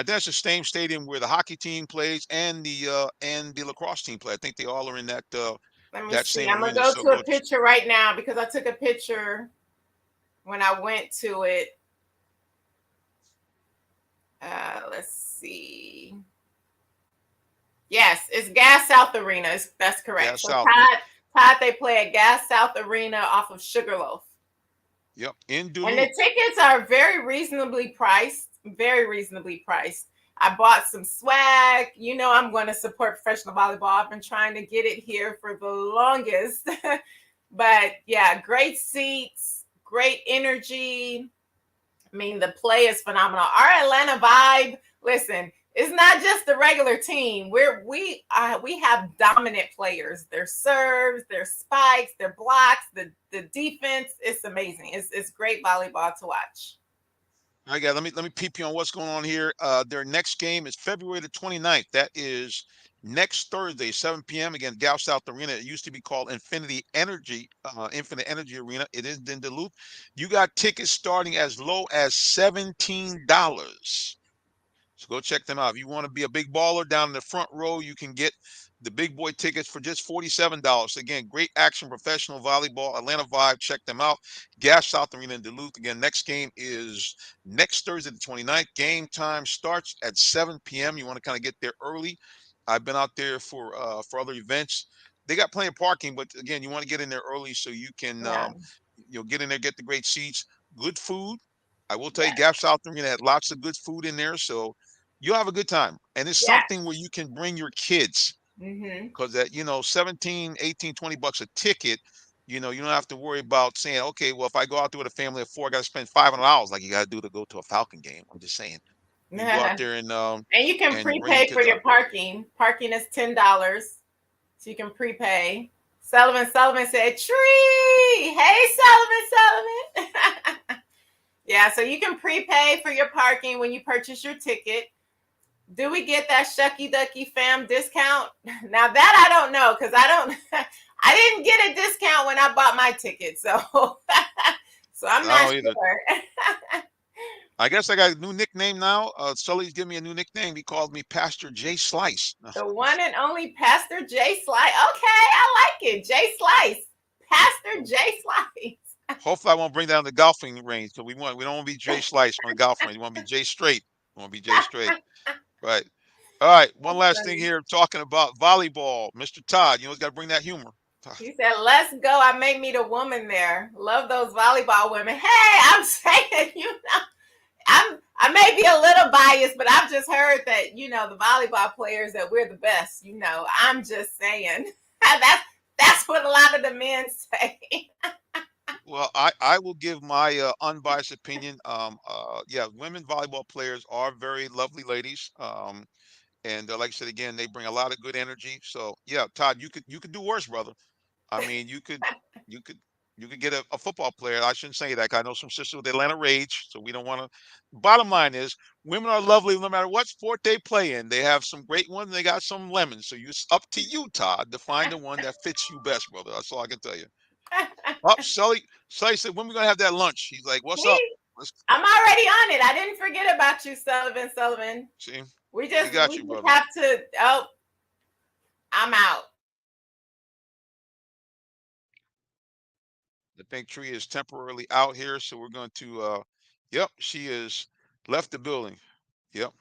That's the same stadium where the hockey team plays and the lacrosse team play. I think they all are in Let me that see. same I'm gonna arena. go So to a picture right now because I took a picture when I went to it. Let's see. Yes, it's Gas South Arena. That's correct. Gas So South. Todd, they play at Gas South Arena off of Sugarloaf. Yep, in And the Duluth. tickets are very reasonably priced. Very reasonably priced. I bought some swag. You know, I'm going to support professional volleyball. I've been trying to get it here for the longest. But yeah, great seats, great energy. I mean, the play is phenomenal. Our Atlanta Vibe, listen, it's not just the regular team. We have dominant players. Their serves, their spikes, their blocks, the defense. It's amazing. It's great volleyball to watch. All right, guys, let me peep you on what's going on here. Their next game is February the 29th. That is next Thursday, 7 p.m. against Gal South Arena. It used to be called Infinite Energy Arena. It is in Duluth. You got tickets starting as low as $17. So go check them out. If you want to be a big baller down in the front row, you can get the big boy tickets for just $47. Again, great action, professional volleyball, Atlanta Vibe. Check them out. Gas South Arena in Duluth. Again, next game is next Thursday, the 29th. Game time starts at 7 p.m. You want to kind of get there early. I've been out there for other events. They got plenty of parking, but again, you want to get in there early so you can Yeah. get in there, get the great seats, good food. I will tell you, Yes. Gap South Arena had lots of good food in there, so you'll have a good time. And it's Yes. something where you can bring your kids, Mm-hmm. because that 17, 18, $20 a ticket, you don't have to worry about saying, okay, well, if I go out there with a family of 4, I got to spend $500 like you got to do to go to a Falcon game. I'm just saying, you can go out there And you can and bring your prepay for kids your out there. parking. Parking is $10. So you can prepay. Sullivan said, Tree. Hey, Sullivan. Yeah, so you can prepay for your parking when you purchase your ticket. Do we get that Shucky Ducky fam discount? Now that I don't know, because I didn't get a discount when I bought my ticket. So so I'm I not don't either. sure. I guess I got a new nickname now. Sully's giving me a new nickname. He called me Pastor J Slice. The one and only Pastor J Slice. Okay, I like it. J Slice. Pastor J Slice. Hopefully, I won't bring down the golfing range. So we don't want to be Jay Slice on the golf range. We want to be Jay Straight. We want to be Jay Straight. Right. All right, one last thing here, talking about volleyball. Mr. Todd, you know, he's got to bring that humor. He said, "Let's go." I made me the woman there. Love those volleyball women. Hey, I'm saying, I may be a little biased, but I've just heard that the volleyball players that we're the best. I'm just saying that's what a lot of the men say. Well, I will give my unbiased opinion. Yeah, women volleyball players are very lovely ladies. And like I said again, they bring a lot of good energy. So yeah, Todd, you could do worse, brother. I mean, you could you could get a football player. I shouldn't say that 'cause I know some sisters with Atlanta Rage, so we don't want to. Bottom line is, women are lovely no matter what sport they play in. They have some great ones, and they got some lemons. So it's up to you, Todd, to find the one that fits you best, brother. That's all I can tell you. Up, Sully said, when we gonna have that lunch? He's like, what's up? Me, Let's I'm already on it. I didn't forget about you, Sullivan. Sullivan. see. We We just got we you, just brother. have to. Oh, I'm out. The pink tree is temporarily out here, so we're going to. Yep, she is left the building. Yep.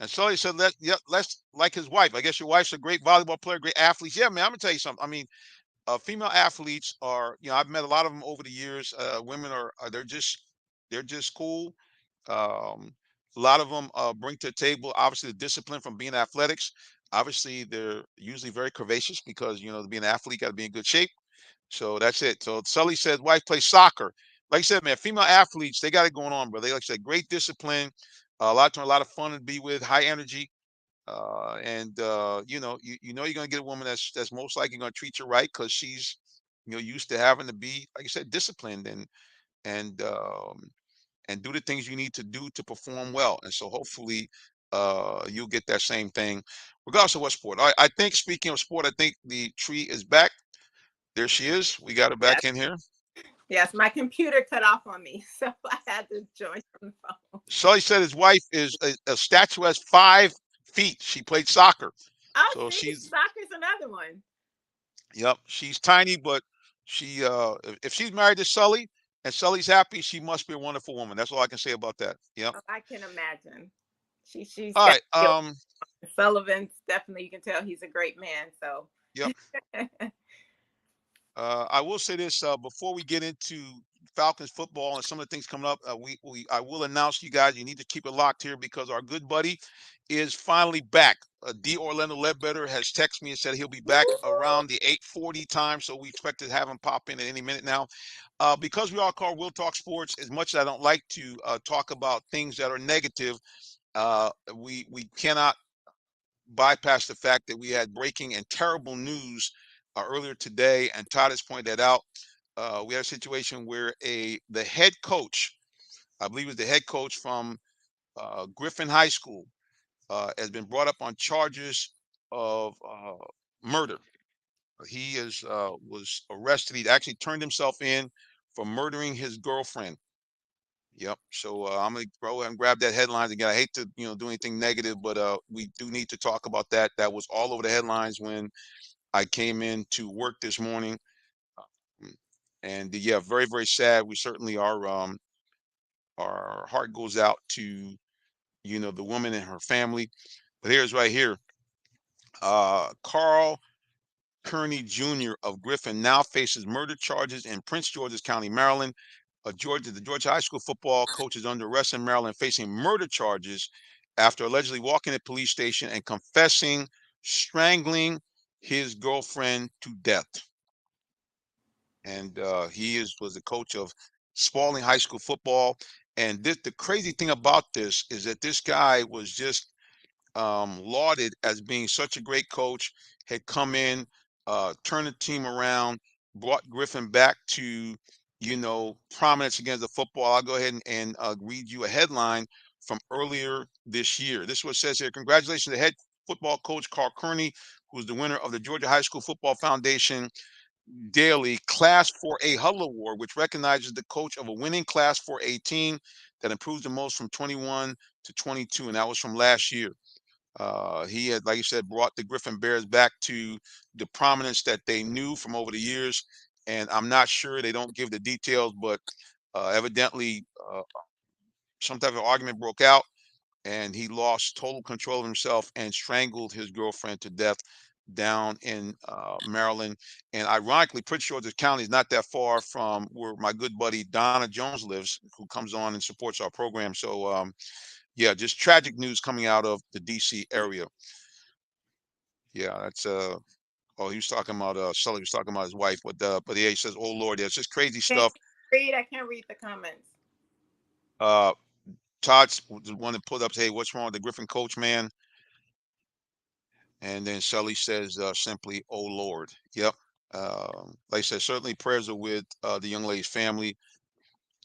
And Sully said, yep, let's like his wife. I guess your wife's a great volleyball player, great athlete. Yeah, man, I'm gonna tell you something. I mean, female athletes are, I've met a lot of them over the years. Women are they're just cool. Um, a lot of them bring to the table, obviously, the discipline from being athletics. Obviously, they're usually very curvaceous because, to be an athlete, got to be in good shape. So that's it. So Sully says, wife plays soccer. Like I said, man, female athletes, they got it going on, bro. They, like I said, great discipline, a lot of fun to be with, high energy. And you know you're gonna get a woman that's most likely gonna treat you right because she's used to having to be, like I said, disciplined and um, and do the things you need to do to perform well. And so hopefully you'll get that same thing, regardless of what sport. I think speaking of sport, I think the tree is back. There she is. We got her Yes, back in here. yes. My computer cut off on me, so I had to join from the phone. Sully said his wife is a statuesque 5 feet. She played soccer. Oh, So see, she's soccer's another one. Yep, she's tiny, but she if she's married to Sully and Sully's happy, she must be a wonderful woman. That's all I can say about that. Yep. Oh, I can imagine. She's All got right. skills. Sullivan's definitely. You can tell he's a great man. So Yep. I will say this before we get into Falcons football and some of the things coming up. I will announce to you guys, you need to keep it locked here because our good buddy is finally back. D. Orlando Ledbetter has texted me and said he'll be back around the 8:40 time, so we expect to have him pop in at any minute now. Because we are called Will Talk Sports, as much as I don't like to talk about things that are negative, we cannot bypass the fact that we had breaking and terrible news earlier today, and Todd has pointed that out. We had a situation where the head coach, I believe it was the head coach from Griffin High School, has been brought up on charges of murder. He was arrested. He actually turned himself in for murdering his girlfriend. Yep. So I'm gonna go and grab that headlines again. I hate to do anything negative, but we do need to talk about that. That was all over the headlines when I came in to work this morning. Um, and yeah, very very sad. We certainly are. Our heart goes out to the woman and her family. But here's right here. Carl Kearney Jr. of Griffin now faces murder charges in Prince George's County, Maryland. The Georgia high school football coach is under arrest in Maryland, facing murder charges after allegedly walking a police station and confessing strangling his girlfriend to death. And he was the coach of Spalding High School football. And the crazy thing about this is that this guy was just lauded as being such a great coach, had come in, turned the team around, brought Griffin back to, prominence against the football. I'll go ahead and read you a headline from earlier this year. This is what it says here. Congratulations to the head football coach, Carl Kearney, who's the winner of the Georgia High School Football Foundation Daily Class 4A Huddle Award, which recognizes the coach of a winning Class 4A team that improves the most from 21 to 22. And that was from last year. He had, like you said, brought the Griffin Bears back to the prominence that they knew from over the years. And I'm not sure, they don't give the details, but evidently some type of argument broke out. and he lost total control of himself and strangled his girlfriend to death down in Maryland. And ironically, Prince George's County is not that far from where my good buddy Donna Jones lives, who comes on and supports our program. So, yeah, just tragic news coming out of the DC area. Yeah, that's oh, he was talking about Sully was talking about his wife, but yeah, he says, "Oh Lord, yeah, it's just crazy Can stuff." you read? I can't read the comments. Uh, Todd's the one that put up, "Hey, what's wrong with the Griffin coach, man?" And then Sully says simply, "Oh Lord." Yep. Like I said, certainly prayers are with the young lady's family.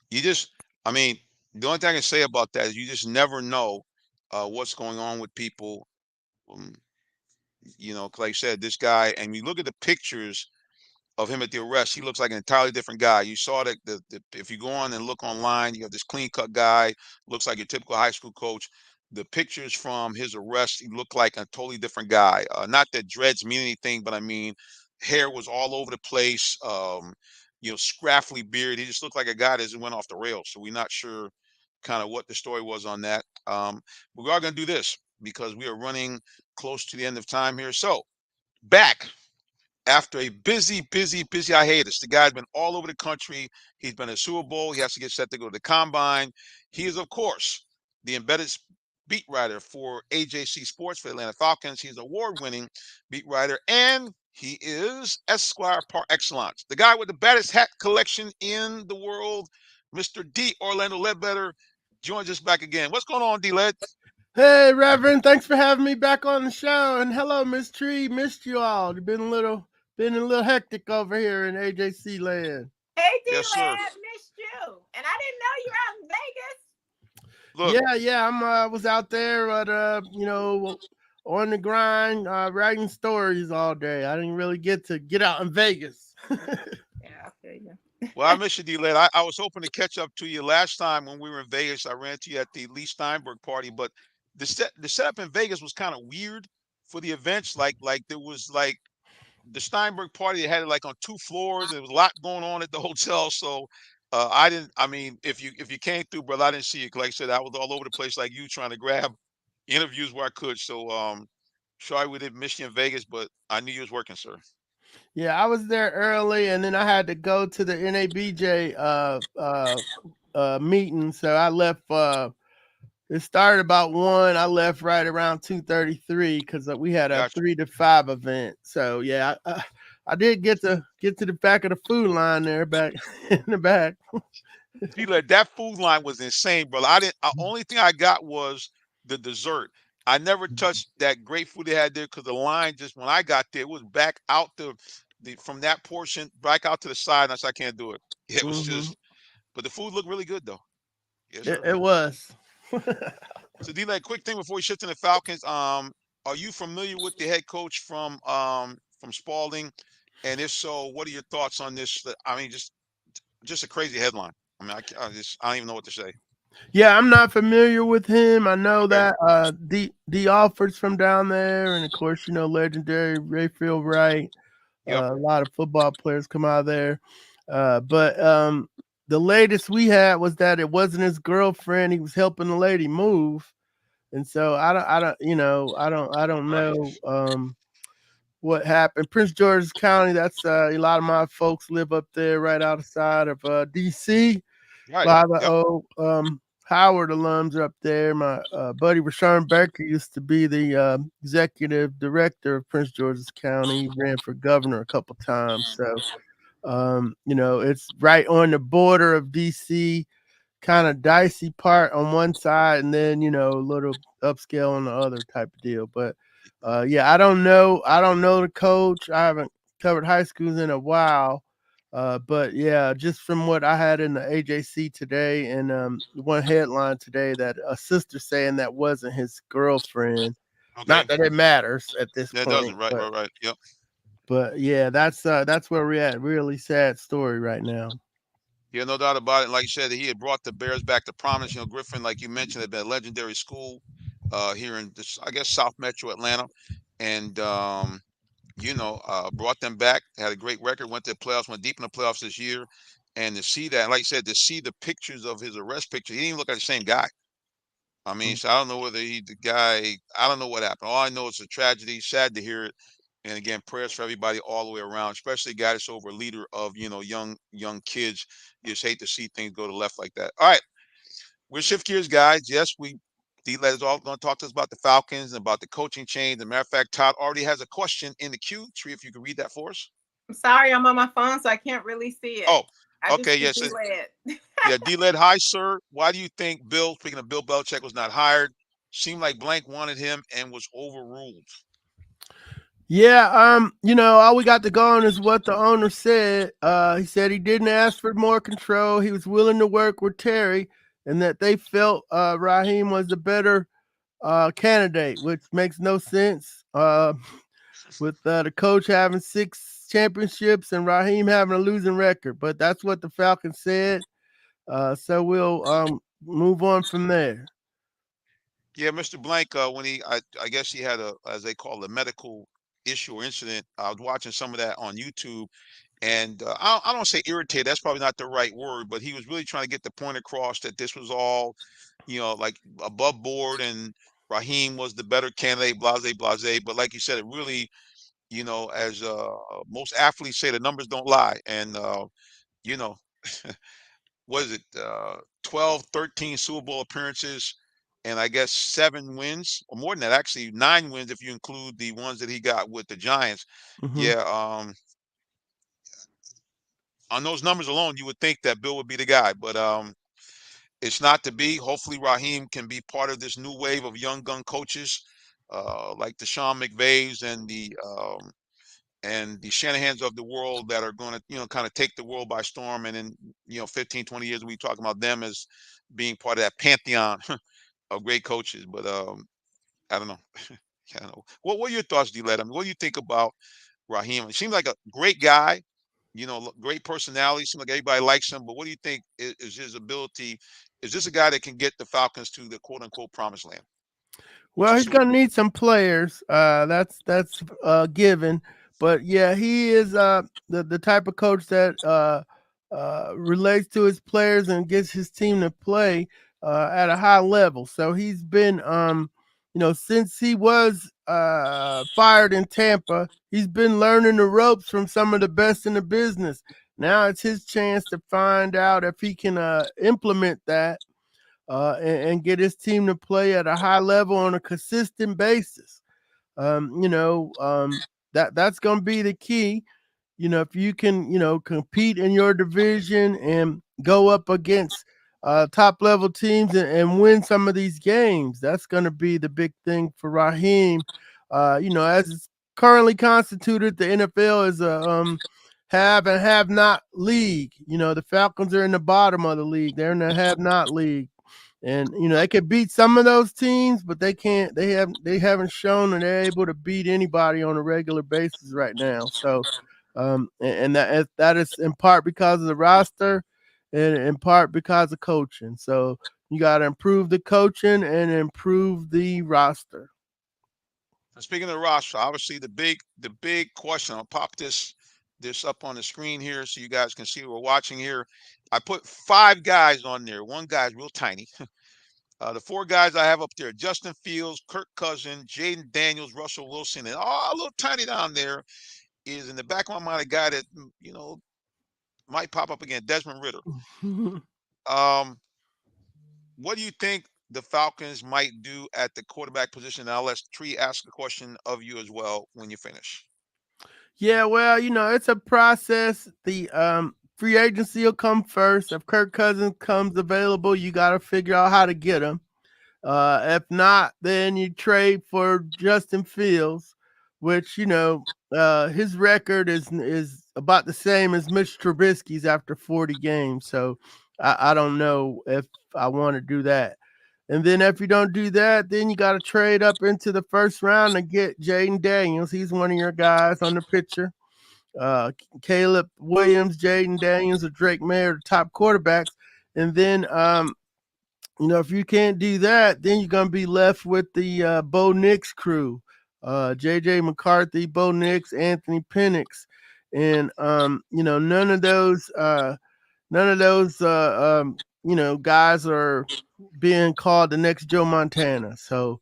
You just, I mean, the only thing I can say about that is you just never know what's going on with people. Um, like I said, this guy, and you look at the pictures of him at the arrest, he looks like an entirely different guy. You saw that if you go on and look online, you have this clean cut guy, looks like your typical high school coach. The pictures from his arrest, he looked like a totally different guy. Not that dreads mean anything, but I mean, hair was all over the place. Scraffy beard. He just looked like a guy that just went off the rails. So we're not sure kind of what the story was on that. But we are going to do this because we are running close to the end of time here. So back after a busy hiatus. The guy's been all over the country. He's been at Super Bowl. He has to get set to go to the combine. He is, of course, the embedded beat writer for AJC Sports for the Atlanta Falcons. He's an award-winning beat writer, and he is Esquire par excellence. The guy with the baddest hat collection in the world, Mr. D. Orlando Ledbetter, joins us back again. What's going on, D. Led? Hey, Reverend, thanks for having me back on the show. And hello, Miss Tree. Missed you all. It's been a little hectic over here in AJC land. Hey, Yes, sir. D-Lab, missed you. And I didn't know you were out in Vegas. Look, Yeah, I was out there, but on the grind, writing stories all day. I didn't really get out in Vegas. Yeah, I feel you. well, I miss you, D-Led. I was hoping to catch up to you last time when we were in Vegas. I ran to you at the Lee Steinberg party, but the setup in Vegas was kind of weird for the events. Like there was like the Steinberg party. They had it like on two floors. There was a lot going on at the hotel. So I didn't. I mean, if you came through, brother, I didn't see you. Like I said, I was all over the place like you, trying to grab interviews where I could. So sorry we didn't miss you in Vegas, but I knew you was working, sir. Yeah, I was there early, and then I had to go to the NABJ meeting, so I left. It started about 1. I left right around 2:33 because we had a Gotcha. 3 to 5 event. So yeah, I did get to the back of the food line there, back in the back. D-Led, that food line was insane, brother. I didn't. Only thing I got was the dessert. I never touched that great food they had there because the line just when I got there, it was back out the from that portion back out to the side. And I said, I can't do it. It was Hmm. just, but the food looked really good though. Yes, It, sir. it was. So D-Led, quick thing before we shift to the Falcons. Are you familiar with the head coach from Spalding? And if so, what are your thoughts on this? I mean, just a crazy headline. I mean, I don't even know what to say. Yeah, I'm not familiar with him. I know Okay. that D Alford's from down there, and of course, legendary Rayfield Wright. Yep. A lot of football players come out of there. But the latest we had was that it wasn't his girlfriend. He was helping the lady move. And so I don't Right. know what happened. Prince George's County, that's a lot of my folks live up there right outside of DC. A Right. lot of the Yep. old Howard alums are up there. My buddy Rashawn Becker used to be the executive director of Prince George's County. He ran for governor a couple times. So it's right on the border of DC, kind of dicey part on one side, and then a little upscale on the other type of deal. But yeah, I don't know the coach. I haven't covered high schools in a while. But yeah, just from what I had in the AJC today, and one headline today that a sister saying that wasn't his girlfriend. Okay. Not that it matters at this That point, doesn't. Right. but Right. Right. Yep. yeah, that's where we're at. Really sad story right now. Yeah, no doubt about it. Like you said, he had brought the Bears back to prominence. Griffin, like you mentioned, had been a legendary school here in this, I guess, South Metro Atlanta, and brought them back. Had a great record. Went to the playoffs. Went deep in the playoffs this year. And to see that, like you said, to see the pictures of his arrest picture, he didn't even look like the same guy. I mean, so I don't know whether the guy. I don't know what happened. All I know is a tragedy. Sad to hear it. And again, prayers for everybody all the way around, especially a guy that's over a leader of young kids. You just hate to see things go to left like that. All right, we'll shift gears, guys. Yes, D-Led is all going to talk to us about the Falcons and about the coaching change. As a matter of fact, Todd already has a question in the queue. Tree, if you could read that for us. I'm sorry, I'm on my phone, so I can't really see it. Oh, I just okay. see Yes. D-Led. Yeah, D-Led. Hi, sir. Why do you think Bill, speaking of Bill Belichick, was not hired? Seemed like blank wanted him and was overruled. Yeah, all we got to go on is what the owner said. He said he didn't ask for more control. He was willing to work with Terry, and that they felt Raheem was the better candidate, which makes no sense. With the coach having 6 championships and Raheem having a losing record, but that's what the Falcons said. So we'll move on from there. Yeah, Mr. Blank, when I guess he had as they call it, a medical issue or incident. I was watching some of that on YouTube, and I don't say irritated. That's probably not the right word, but he was really trying to get the point across that this was all, like above board, and Raheem was the better candidate, blase, blase. But like you said, it really, as most athletes say, the numbers don't lie, and you know. what is it, 12, 13 Super Bowl appearances, and I guess 7 wins, or more than that, actually 9 wins if you include the ones that he got with the Giants. Mm-hmm. Yeah, on those numbers alone, you would think that Bill would be the guy, but it's not to be. Hopefully, Raheem can be part of this new wave of young gun coaches, like the Sean McVays and the Shanahans of the world that are going to, kind of take the world by storm. And in, 15, 20 years, we talk about them as being part of that pantheon of great coaches. But I don't know. I don't know. What are your thoughts, D-Led? I mean, what do you think about Raheem? He seems like a great guy, great personality. Seems like everybody likes him. But what do you think is his ability? Is this a guy that can get the Falcons to the quote unquote promised land, which Well, is he's Super gonna Bowl? need some players. That's given. But yeah, he is the type of coach that relates to his players and gets his team to play at a high level. So he's been since he was fired in Tampa, he's been learning the ropes from some of the best in the business. Now it's his chance to find out if he can implement that and get his team to play at a high level on a consistent basis. That's going to be the key. If you can, compete in your division and go up against top level teams and win some of these games, that's going to be the big thing for Raheem. As it's currently constituted, the NFL is a have and have not league. The Falcons are in the bottom of the league. They're in the have not league. And they could beat some of those teams, but they can't. They haven't shown that they're able to beat anybody on a regular basis right now. So, and that is in part because of the roster, and in part because of coaching. So you got to improve the coaching and improve the roster. And speaking of the roster, obviously the big question. I'll pop this up on the screen here so you guys can see what we're watching here. I put 5 guys on there. One guy's real tiny. The 4 guys I have up there: Justin Fields, Kirk Cousins, Jaden Daniels, Russell Wilson, and a little tiny down there is in the back of my mind a guy that might pop up again, Desmond Ritter. Um, what do you think the Falcons might do at the quarterback position? Now let Tree ask a question of you as well when you finish. Yeah, well, it's a process. The free agency will come first. If Kirk Cousins comes available, you got to figure out how to get him. If not, then you trade for Justin Fields, which his record is about the same as Mitch Trubisky's after 40 games. So I don't know if I want to do that. And then if you don't do that, then you got to trade up into the first round and get Jaden Daniels. He's one of your guys on the picture. Caleb Williams, Jaden Daniels, or Drake May are the top quarterbacks. And then if you can't do that, then you're gonna be left with the Bo Nix crew, JJ McCarthy, Bo Nix, Anthony Penix, and none of those none of those guys are being called the next Joe Montana. So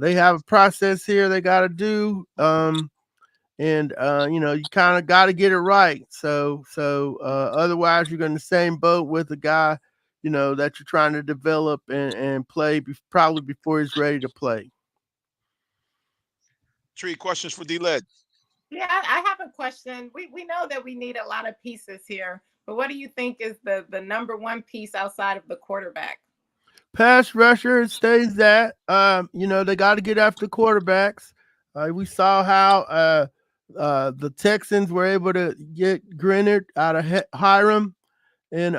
they have a process here they got to do. And you kind of got to get it right. So otherwise you're in the same boat with a guy, that you're trying to develop and play probably before he's ready to play. Tree, questions for D-Led? Yeah, I have a question. We know that we need a lot of pieces here, but what do you think is the number one piece outside of the quarterback? Pass rusher stays that. They got to get after quarterbacks. We saw how the Texans were able to get Grenard out of Hiram and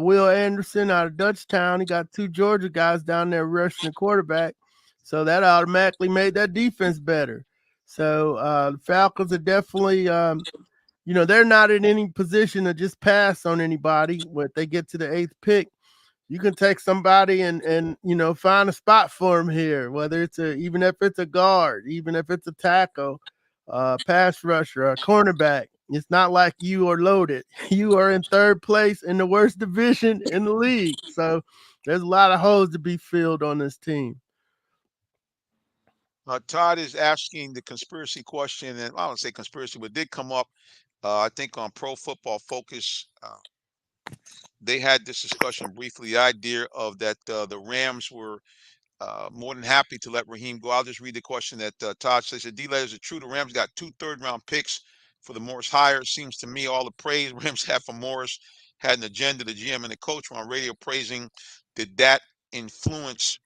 Will Anderson out of Dutchtown. He got two Georgia guys down there rushing the quarterback. So that automatically made that defense better. So the Falcons are definitely, they're not in any position to just pass on anybody. When they get to the 8th pick, you can take somebody and find a spot for them here, whether it's even if it's a guard, even if it's a tackle, pass rusher, a cornerback. It's not like you are loaded. You are in 3rd place in the worst division in the league. So there's a lot of holes to be filled on this team. Todd is asking the conspiracy question, and I don't say conspiracy, but did come up, I think, on Pro Football Focus. They had this discussion briefly, the idea of that the Rams were more than happy to let Raheem go. I'll just read the question that Todd says. D-Led, is it true the Rams got 2 third-round picks for the Morris hire? Seems to me all the praise Rams had for Morris had an agenda. The GM and the coach were on radio praising. Did that influence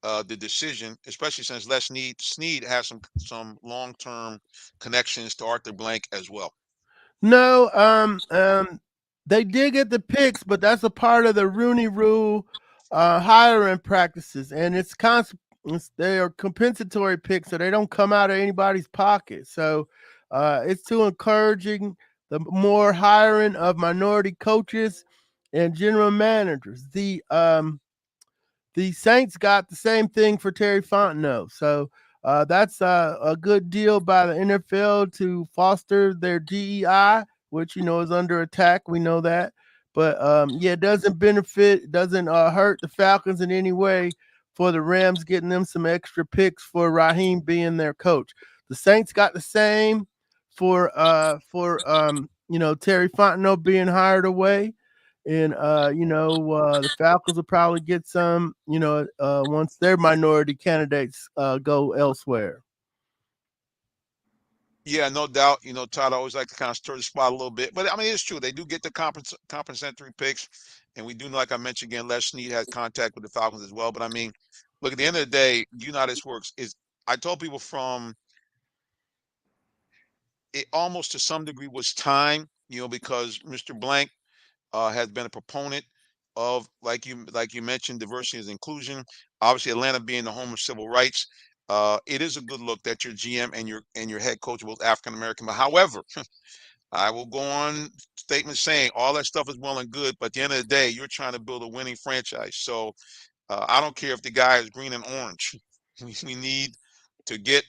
the decision, especially since Les Snead has some long-term connections to Arthur Blank as well? No, they did get the picks, but that's a part of the Rooney Rule hiring practices, and they are compensatory picks, so they don't come out of anybody's pocket. So it's too encouraging the more hiring of minority coaches and general managers. The Saints got the same thing for Terry Fontenot. So that's a good deal by the NFL to foster their DEI, which, is under attack. We know that. But, it doesn't doesn't hurt the Falcons in any way for the Rams getting them some extra picks for Raheem being their coach. The Saints got the same for Terry Fontenot being hired away. And the Falcons will probably get some, once their minority candidates go elsewhere. Yeah, no doubt. Todd, I always like to kind of stir the spot a little bit, but I mean, it's true. They do get the compensatory picks, and we do, like I mentioned again, Les Snead has contact with the Falcons as well. But I mean, look, at the end of the day, you know how this works. I told people from it almost to some degree was time, because Mr. Blank has been a proponent of, like you mentioned, diversity and inclusion. Obviously, Atlanta being the home of civil rights, it is a good look that your GM and your head coach are both African American. But however, I will go on statement saying all that stuff is well and good, but at the end of the day, you're trying to build a winning franchise. So I don't care if the guy is green and orange. We need to get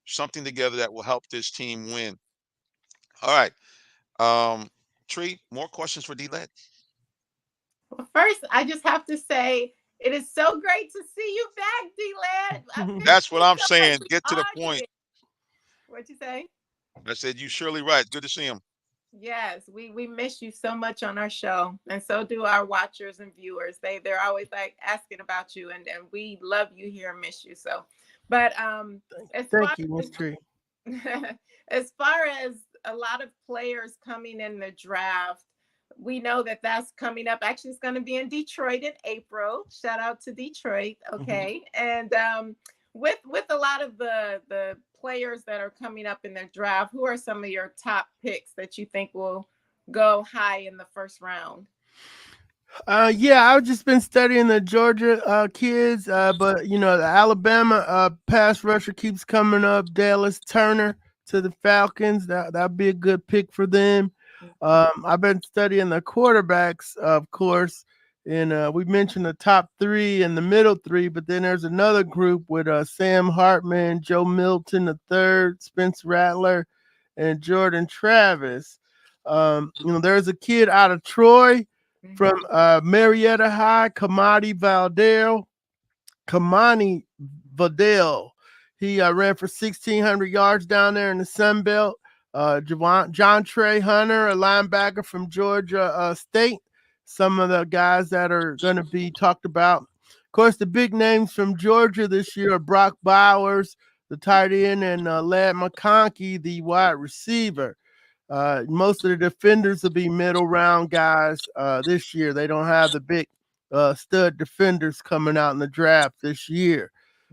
something together that will help this team win. All right. Tree, more questions for D-Led? Well, first, I just have to say it is so great to see you back, D-Led. That's what I'm saying. Get to the point. What'd you say? I said, you're surely right. Good to see him. Yes, we miss you so much on our show, and so do our watchers and viewers. They're always like asking about you, and we love you here and miss you. So, but thank you, Miss Tree. As far as a lot of players coming in the draft, we know that that's coming up. Actually, it's going to be in Detroit in April. Shout out to Detroit. Okay. Mm-hmm. And with a lot of the players that are coming up in their draft, who are some of your top picks that you think will go high in the first round? I've just been studying the Georgia kids, but the Alabama pass rusher keeps coming up. Dallas Turner to the Falcons. That'd be a good pick for them. I've been studying the quarterbacks, of course, and we mentioned the top 3 and the middle 3, but then there's another group with Sam Hartman, Joe Milton III, Spencer Rattler, and Jordan Travis. There's a kid out of Troy from Mhm. Marietta High, Kamani Vidal. He ran for 1,600 yards down there in the Sun Belt. John Trey Hunter, a linebacker from Georgia State. Some of the guys that are going to be talked about. Of course, the big names from Georgia this year are Brock Bowers, the tight end, and Ladd McConkey, the wide receiver. Most of the defenders will be middle round guys this year. They don't have the big stud defenders coming out in the draft this year.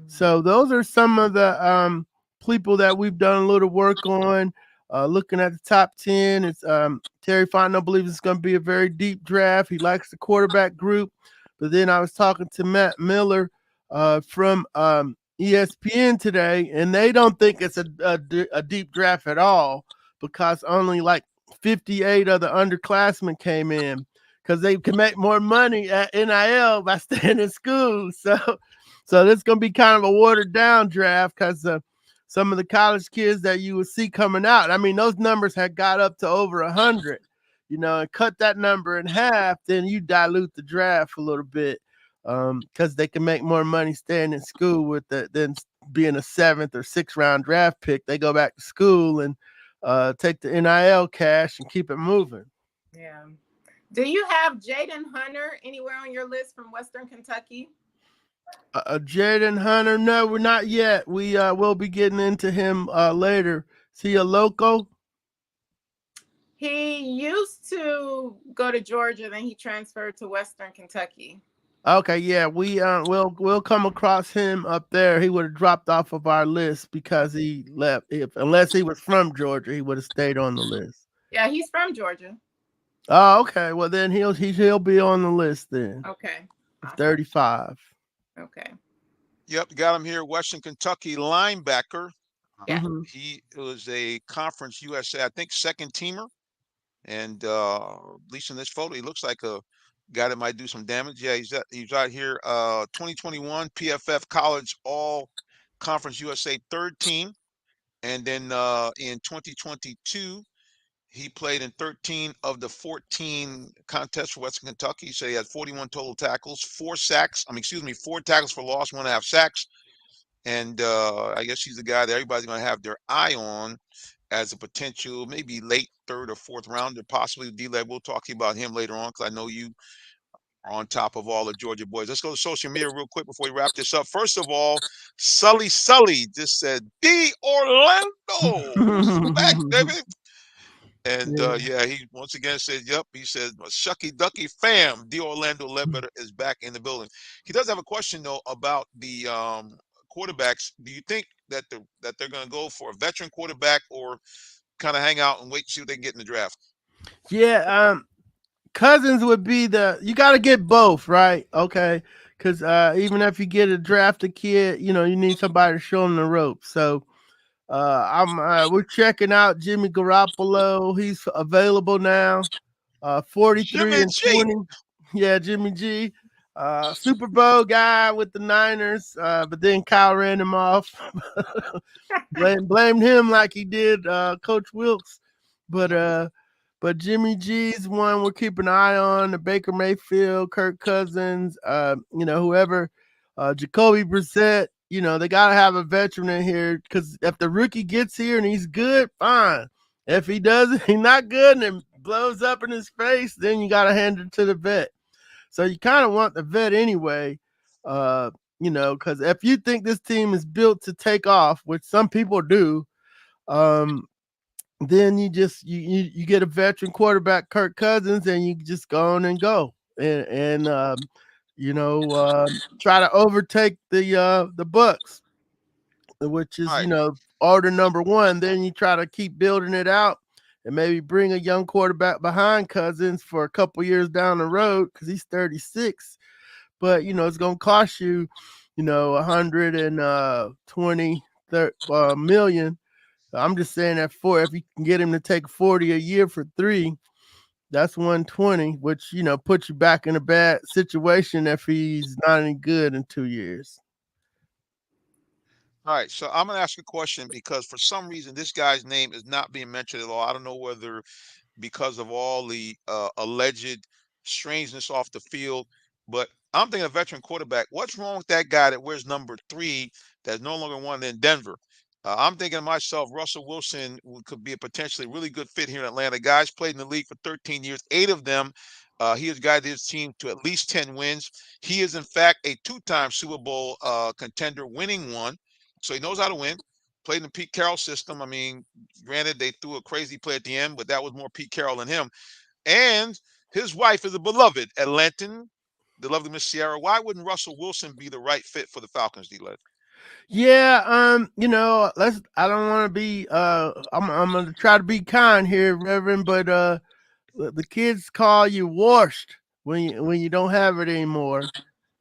So those are some of the people that we've done a little work on. Looking at the top 10, it's Terry Fontenot believes it's going to be a very deep draft. He likes the quarterback group. But then I was talking to Matt Miller from ESPN today, and they don't think it's a deep draft at all because only like 58 of the underclassmen came in because they can make more money at NIL by staying in school. So this is going to be kind of a watered down draft because some of the college kids that you would see coming out, I mean, those numbers had got up to over 100, and cut that number in half, then you dilute the draft a little bit because they can make more money staying in school than being a 7th or 6th round draft pick. They go back to school and take the NIL cash and keep it moving. Yeah. Do you have Jaden Hunter anywhere on your list from Western Kentucky? Jaden Hunter, no, we're not yet. We will be getting into him later. Is he a local? He used to go to Georgia, then he transferred to Western Kentucky. Okay, yeah, we'll come across him up there. He would have dropped off of our list because he left. Unless he was from Georgia, he would have stayed on the list. Yeah, he's from Georgia. Oh, okay. Well, then he'll be on the list then. Okay. Awesome. 35. Okay. Yep, got him here. Western Kentucky linebacker. Yeah. He was a Conference USA, I think, second teamer. And at least in this photo, he looks like a guy that might do some damage. Yeah, he's out here. 2021 PFF College All Conference USA third team. And then in 2022, he played in 13 of the 14 contests for Western Kentucky. So he had 41 total tackles, 4 tackles for loss, 1.5 sacks. And I guess he's the guy that everybody's going to have their eye on as a potential, maybe late 3rd or 4th rounder, possibly. D-Lab, we'll talk to you about him later on because I know you are on top of all the Georgia boys. Let's go to social media real quick before we wrap this up. First of all, Sully just said, D Orlando's back, baby. And yeah, he once again said, yep, he said, Shucky Ducky fam, D Orlando Ledbetter is back in the building. He does have a question, though, about the quarterbacks. Do you think that they're going to go for a veteran quarterback or kind of hang out and wait to see what they can get in the draft? Yeah, Cousins would be you got to get both, right? Okay, because even if you get a drafted kid, you need somebody to show him the ropes. So we're checking out Jimmy Garoppolo. He's available now. 43 Jimmy and G. 20. Yeah, Jimmy G. Super Bowl guy with the Niners, but then Kyle ran him off. Blamed him like he did Coach Wilkes. But Jimmy G's one we're keeping an eye on. The Baker Mayfield, Kirk Cousins, whoever, Jacoby Brissett. They gotta have a veteran in here because if the rookie gets here and he's good, fine. If he doesn't, he's not good and it blows up in his face, then you gotta hand it to the vet. So you kind of want the vet anyway, because if you think this team is built to take off, which some people do, then you get a veteran quarterback, Kirk Cousins, and you just go on and go and try to overtake the Bucks, which is Right. order number 1. Then you try to keep building it out and maybe bring a young quarterback behind Cousins for a couple years down the road because he's 36. But it's going to cost you, 120 million. I'm just saying that if you can get him to take 40 a year for 3, that's 120, which puts you back in a bad situation if he's not any good in 2 years. All right, so I'm going to ask a question because for some reason this guy's name is not being mentioned at all. I don't know whether because of all the alleged strangeness off the field. But I'm thinking a veteran quarterback. What's wrong with that guy that wears number 3 that's no longer wanted in Denver? I'm thinking to myself, Russell Wilson could be a potentially really good fit here in Atlanta. Guys played in the league for 13 years, 8 of them. He has guided his team to at least 10 wins. He is, in fact, a 2-time Super Bowl contender, winning one. So he knows how to win. Played in the Pete Carroll system. I mean, granted, they threw a crazy play at the end, but that was more Pete Carroll than him. And his wife is a beloved Atlantan, the lovely Miss Sierra. Why wouldn't Russell Wilson be the right fit for the Falcons, D-Led? Yeah, let's I don't want to be I'm going to try to be kind here, Reverend, but the kids call you washed when you don't have it anymore.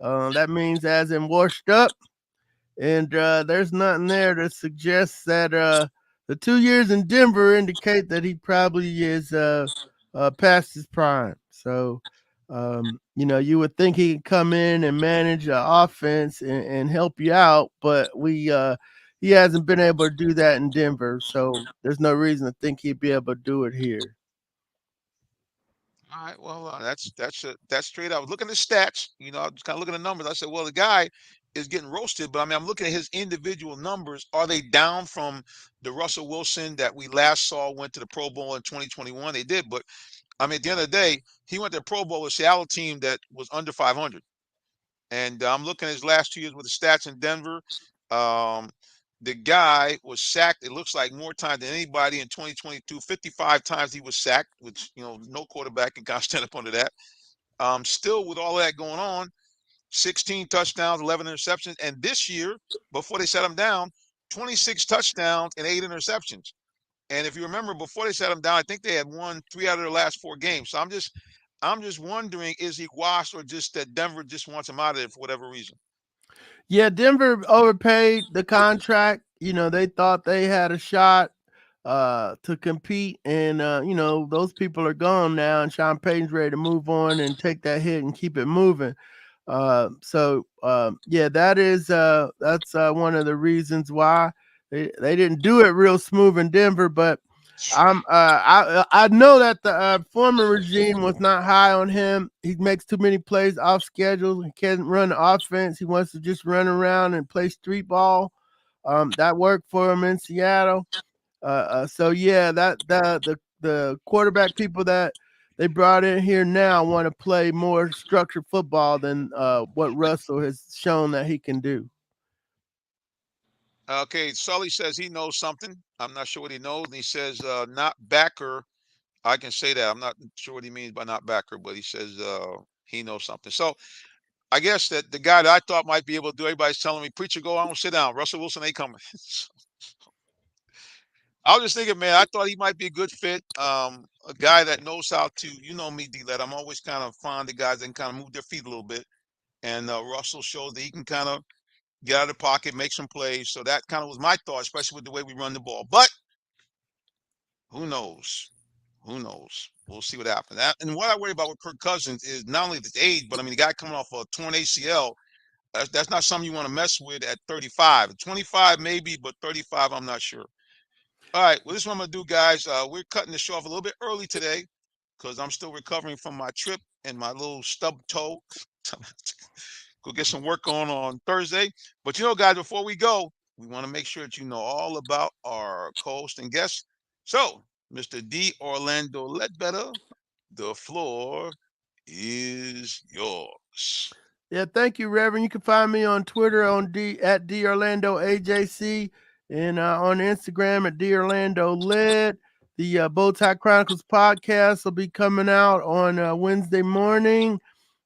That means as in washed up, and there's nothing there that suggests that the 2 years in Denver indicate that he probably is past his prime. So, you would think he could come in and manage the offense and help you out, but he hasn't been able to do that in Denver. So there's no reason to think he'd be able to do it here. All right, well, that's straight. I was looking at the stats. I was kind of looking at the numbers. I said, well, the guy is getting roasted, but I mean, I'm looking at his individual numbers. Are they down from the Russell Wilson that we last saw went to the Pro Bowl in 2021? They did, but I mean, at the end of the day, he went to the Pro Bowl with a Seattle team that was under 500. And I'm looking at his last 2 years with the stats in Denver. Um, the guy was sacked, it looks like, more times than anybody in 2022. 55 times he was sacked, which, no quarterback can kind of stand up under that. Still, with all that going on, 16 touchdowns, 11 interceptions. And this year, before they set him down, 26 touchdowns and 8 interceptions. And if you remember, before they set him down, I think they had won 3 out of their last 4 games. So I'm just wondering, is he washed, or just that Denver just wants him out of there for whatever reason? Yeah, Denver overpaid the contract. They thought they had a shot to compete, and those people are gone now, and Sean Payton's ready to move on and take that hit and keep it moving. Yeah, that's one of the reasons why they didn't do it real smooth in Denver, but I know that the former regime was not high on him. He makes too many plays off schedule. He can't run the offense. He wants to just run around and play street ball. That worked for him in Seattle. So yeah, the quarterback people that they brought in here now want to play more structured football than what Russell has shown that he can do. Okay, Sully says he knows something. I'm not sure what he knows. And he says, not backer. I can say that. I'm not sure what he means by not backer, but he says he knows something. So I guess that the guy that I thought might be able to do, everybody's telling me, preacher, go on, sit down. Russell Wilson ain't coming. I was just thinking, man, I thought he might be a good fit. A guy that knows how to, me, D-Led. I'm always kind of fond of guys that can kind of move their feet a little bit. And Russell shows that he can kind of get out of the pocket, make some plays. So that kind of was my thought, especially with the way we run the ball. But who knows? Who knows? We'll see what happens. And what I worry about with Kirk Cousins is not only his age, but I mean, the guy coming off a torn ACL, that's not something you want to mess with at 35. 25 maybe, but 35, I'm not sure. All right, well, this is what I'm going to do, guys. We're cutting the show off a little bit early today because I'm still recovering from my trip and my little stub toe. Go get some work on Thursday. But guys, before we go, we want to make sure that you know all about our co-host and guests. So, Mr. D. Orlando Ledbetter, the floor is yours. Yeah, thank you, Reverend. You can find me on Twitter at DOrlandoAJC and on Instagram at DOrlandoLed. The Bowtie Chronicles podcast will be coming out on Wednesday morning.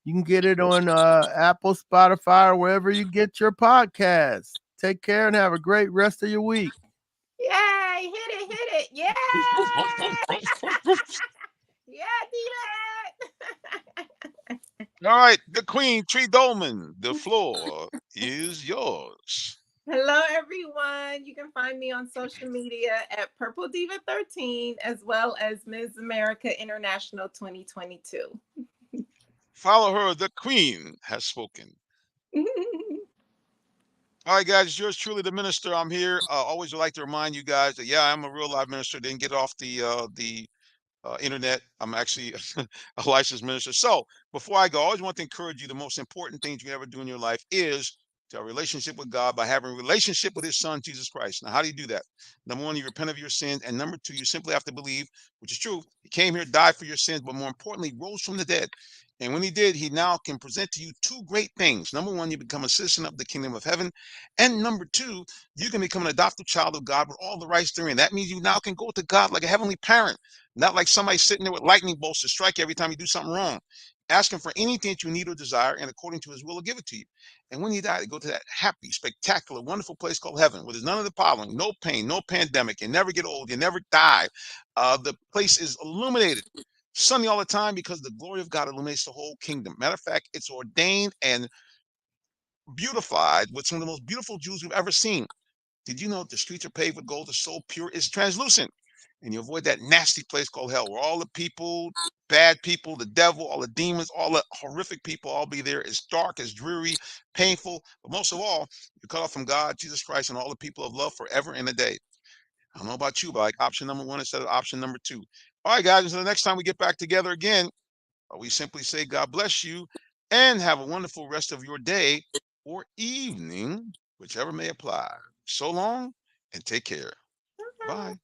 You can get it on Apple, Spotify, or wherever you get your podcasts. Take care and have a great rest of your week. Yay! Hit it! Yay! Yeah, D-Led. All right, the Queen, Tree Dolman, the floor is yours. Hello, everyone. You can find me on social media at Purple Diva 13, as well as Ms. America International 2022. Follow her. The Queen has spoken. All right, guys, it's yours truly, the minister. I'm here. Always would like to remind you guys that, yeah, I'm a real live minister. Didn't get off the internet. I'm actually a licensed minister. So before I go, I always want to encourage you. The most important things you ever do in your life is to have a relationship with God by having a relationship with His Son Jesus Christ. Now, how do you do that? Number one, you repent of your sins, and number two, you simply have to believe, which is true. He came here, died for your sins, but more importantly, rose from the dead. And when He did, He now can present to you two great things. Number one, you become a citizen of the kingdom of heaven, and number two, you can become an adopted child of God with all the rights therein. That means you now can go to God like a heavenly parent. Not like somebody sitting there with lightning bolts to strike you every time you do something wrong. Ask Him for anything that you need or desire, and according to His will, He'll give it to you. And when you die, you go to that happy, spectacular, wonderful place called heaven, where there's none of the following: no pain, no pandemic, you never get old, you never die. The place is illuminated, sunny all the time, because the glory of God illuminates the whole kingdom. Matter of fact, it's ordained and beautified with some of the most beautiful jewels we've ever seen. Did you know the streets are paved with gold? It's so pure, it's translucent. And you avoid that nasty place called hell, where all the people, bad people, the devil, all the demons, all the horrific people all be there. It's dark, it's dreary, painful. But most of all, you're cut off from God, Jesus Christ, and all the people of love forever and a day. I don't know about you, but I like option number one instead of option number two. All right, guys, until the next time we get back together again, we simply say God bless you and have a wonderful rest of your day or evening, whichever may apply. So long and take care. Bye.